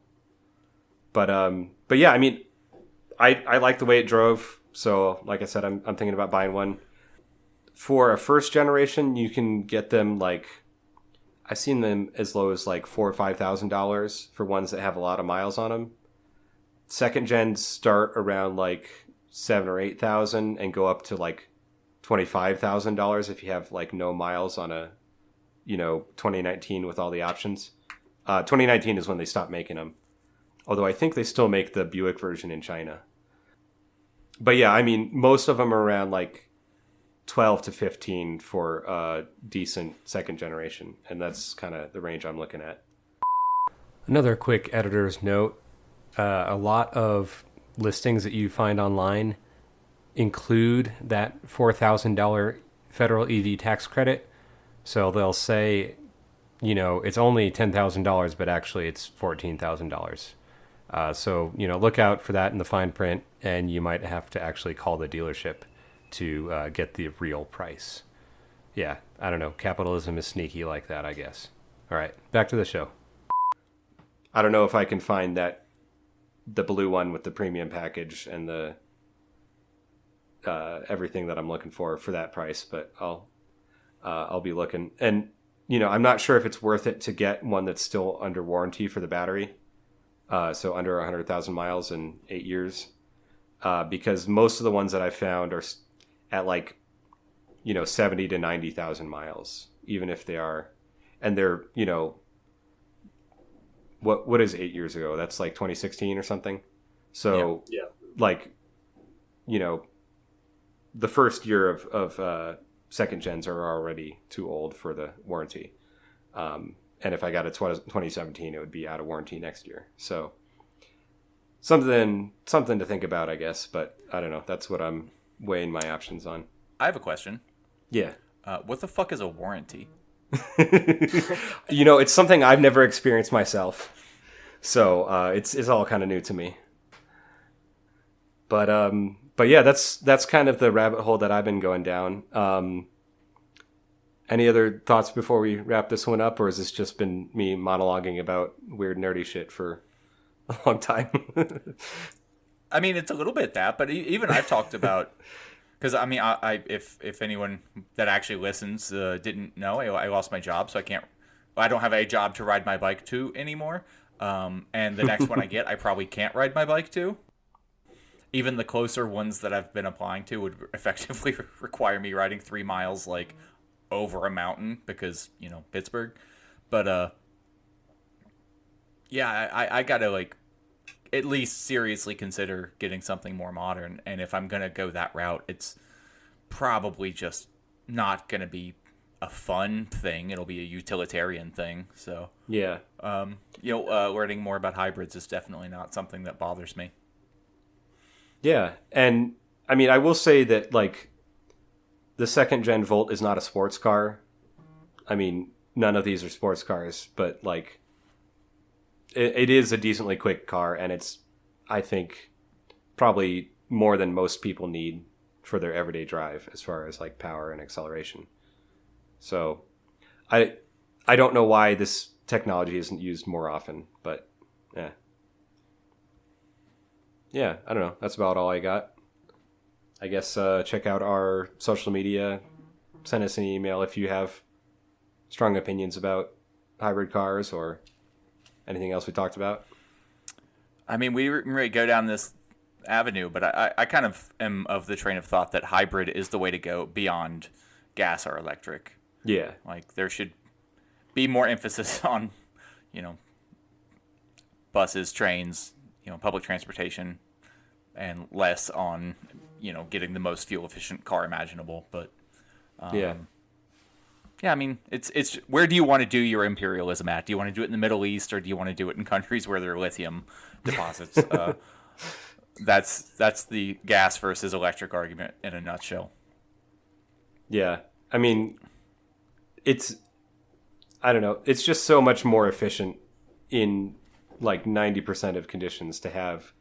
But yeah, I like the way it drove. So like I said, I'm thinking about buying one. For a first generation, you can get them like, I've seen them as low as like $4,000 or $5,000 for ones that have a lot of miles on them. Second gens start around like $7,000 or $8,000 and go up to like $25,000 if you have like no miles on a 2019 with all the options. 2019 is when they stopped making them. Although I think they still make the Buick version in China. But yeah, most of them are around like 12 to 15 for a decent second generation. And that's kind of the range I'm looking at. Another quick editor's note. A lot of listings that you find online include that $4,000 federal EV tax credit. So they'll say, it's only $10,000, but actually it's $14,000. So, look out for that in the fine print, and you might have to actually call the dealership to get the real price. Yeah, I don't know. Capitalism is sneaky like that, I guess. All right, back to the show. I don't know if I can find the blue one with the premium package and the everything that I'm looking for that price, but I'll be looking. And, I'm not sure if it's worth it to get one that's still under warranty for the battery. So under 100,000 miles in 8 years, because most of the ones that I found are at like, 70 to 90,000 miles, even if they are, and they're, what is 8 years ago? That's like 2016 or something. So yeah. Like, the first year of second gens are already too old for the warranty. And if I got a 2017, it would be out of warranty next year. So something to think about, I guess. But I don't know. That's what I'm weighing my options on. I have a question. Yeah. What the fuck is a warranty? It's something I've never experienced myself. So it's all kind of new to me. But yeah, that's kind of the rabbit hole that I've been going down. Any other thoughts before we wrap this one up, or has this just been me monologuing about weird nerdy shit for a long time? I mean, it's a little bit that, but even I've talked about, because I mean, if anyone that actually listens didn't know, I lost my job, so I don't have a job to ride my bike to anymore. And the next one I get, I probably can't ride my bike to. Even the closer ones that I've been applying to would effectively require me riding 3 miles, like, over a mountain because, Pittsburgh. But, yeah, I gotta, like, at least seriously consider getting something more modern. And if I'm gonna go that route, it's probably just not gonna be a fun thing. It'll be a utilitarian thing. So, Yeah. Learning more about hybrids is definitely not something that bothers me. Yeah. And, I mean, I will say that, like, the second-gen Volt is not a sports car. I mean, none of these are sports cars, but, like, it is a decently quick car, and it's, I think, probably more than most people need for their everyday drive as far as, like, power and acceleration. So, I don't know why this technology isn't used more often, but, yeah. Yeah, I don't know. That's about all I got. I guess check out our social media. Send us an email if you have strong opinions about hybrid cars or anything else we talked about. I mean, we didn't really go down this avenue, but I kind of am of the train of thought that hybrid is the way to go beyond gas or electric. Yeah. Like, there should be more emphasis on, buses, trains, public transportation, and less on, getting the most fuel-efficient car imaginable. But, yeah, I mean, it's where do you want to do your imperialism at? Do you want to do it in the Middle East, or do you want to do it in countries where there are lithium deposits? That's the gas versus electric argument in a nutshell. Yeah. I mean, I don't know. It's just so much more efficient in like 90% of conditions to have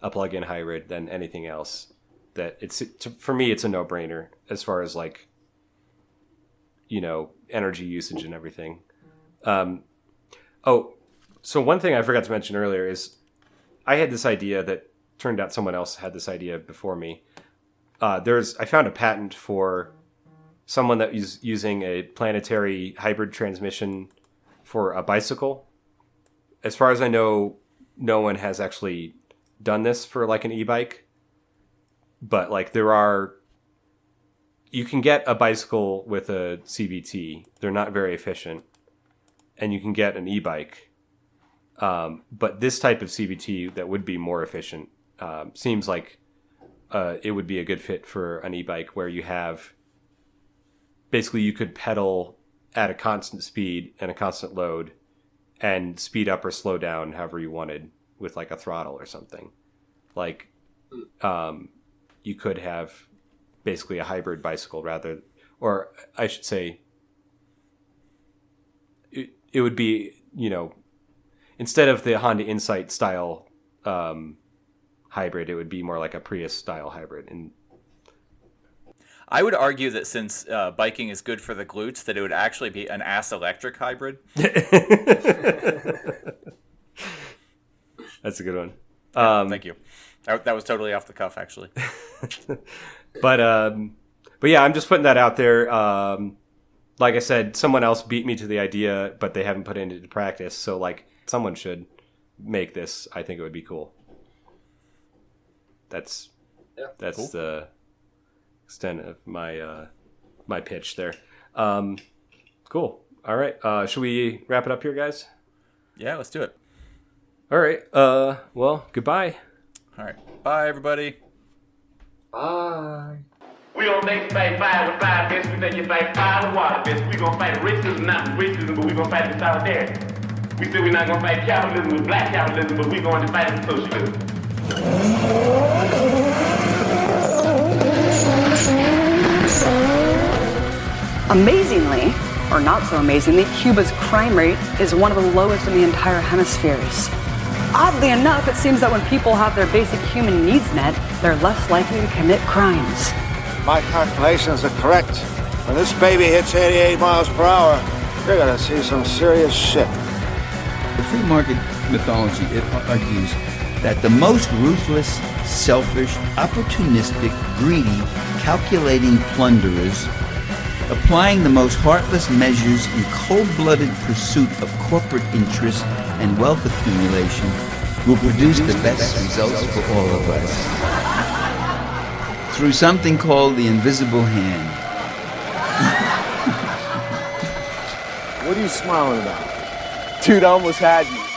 a plug-in hybrid than anything else. That for me, it's a no-brainer as far as like, energy usage and everything. So one thing I forgot to mention earlier is I had this idea that turned out someone else had this idea before me. I found a patent for someone that is using a planetary hybrid transmission for a bicycle. As far as I know, no one has actually done this for like an e-bike. But like you can get a bicycle with a CVT. They're not very efficient. And you can get an e-bike. But this type of CVT that would be more efficient seems like it would be a good fit for an e-bike where you have... Basically, you could pedal at a constant speed and a constant load and speed up or slow down however you wanted with like a throttle or something. Like, you could have basically a hybrid bicycle or I should say, it would be, instead of the Honda Insight style hybrid, it would be more like a Prius style hybrid. And I would argue that since biking is good for the glutes, that it would actually be an ass electric hybrid. That's a good one. Thank you. That was totally off the cuff, actually. But yeah, I'm just putting that out there. Like I said, someone else beat me to the idea, but they haven't put it into practice. So like, someone should make this. I think it would be cool. That's cool. The extent of my my pitch there. Cool. All right. Should we wrap it up here, guys? Yeah, let's do it. All right. Well, goodbye. All right. Bye, everybody. Bye. We gonna make you fight fire with fire fists. We make you fight fire with water fists. We gonna fight racism, not racism, but we gonna fight with solidarity. We said we're not gonna fight capitalism with black capitalism, but we going to fight with socialism. Amazingly, or not so amazingly, Cuba's crime rate is one of the lowest in the entire hemispheres. Oddly enough, it seems that when people have their basic human needs met, they're less likely to commit crimes. My calculations are correct. When this baby hits 88 miles per hour, you're gonna see some serious shit. The free market mythology, it argues that the most ruthless, selfish, opportunistic, greedy, calculating plunderers, applying the most heartless measures in cold-blooded pursuit of corporate interest and wealth accumulation, will produce the best results for all of us. Through something called the invisible hand. What are you smiling about? Dude, I almost had you.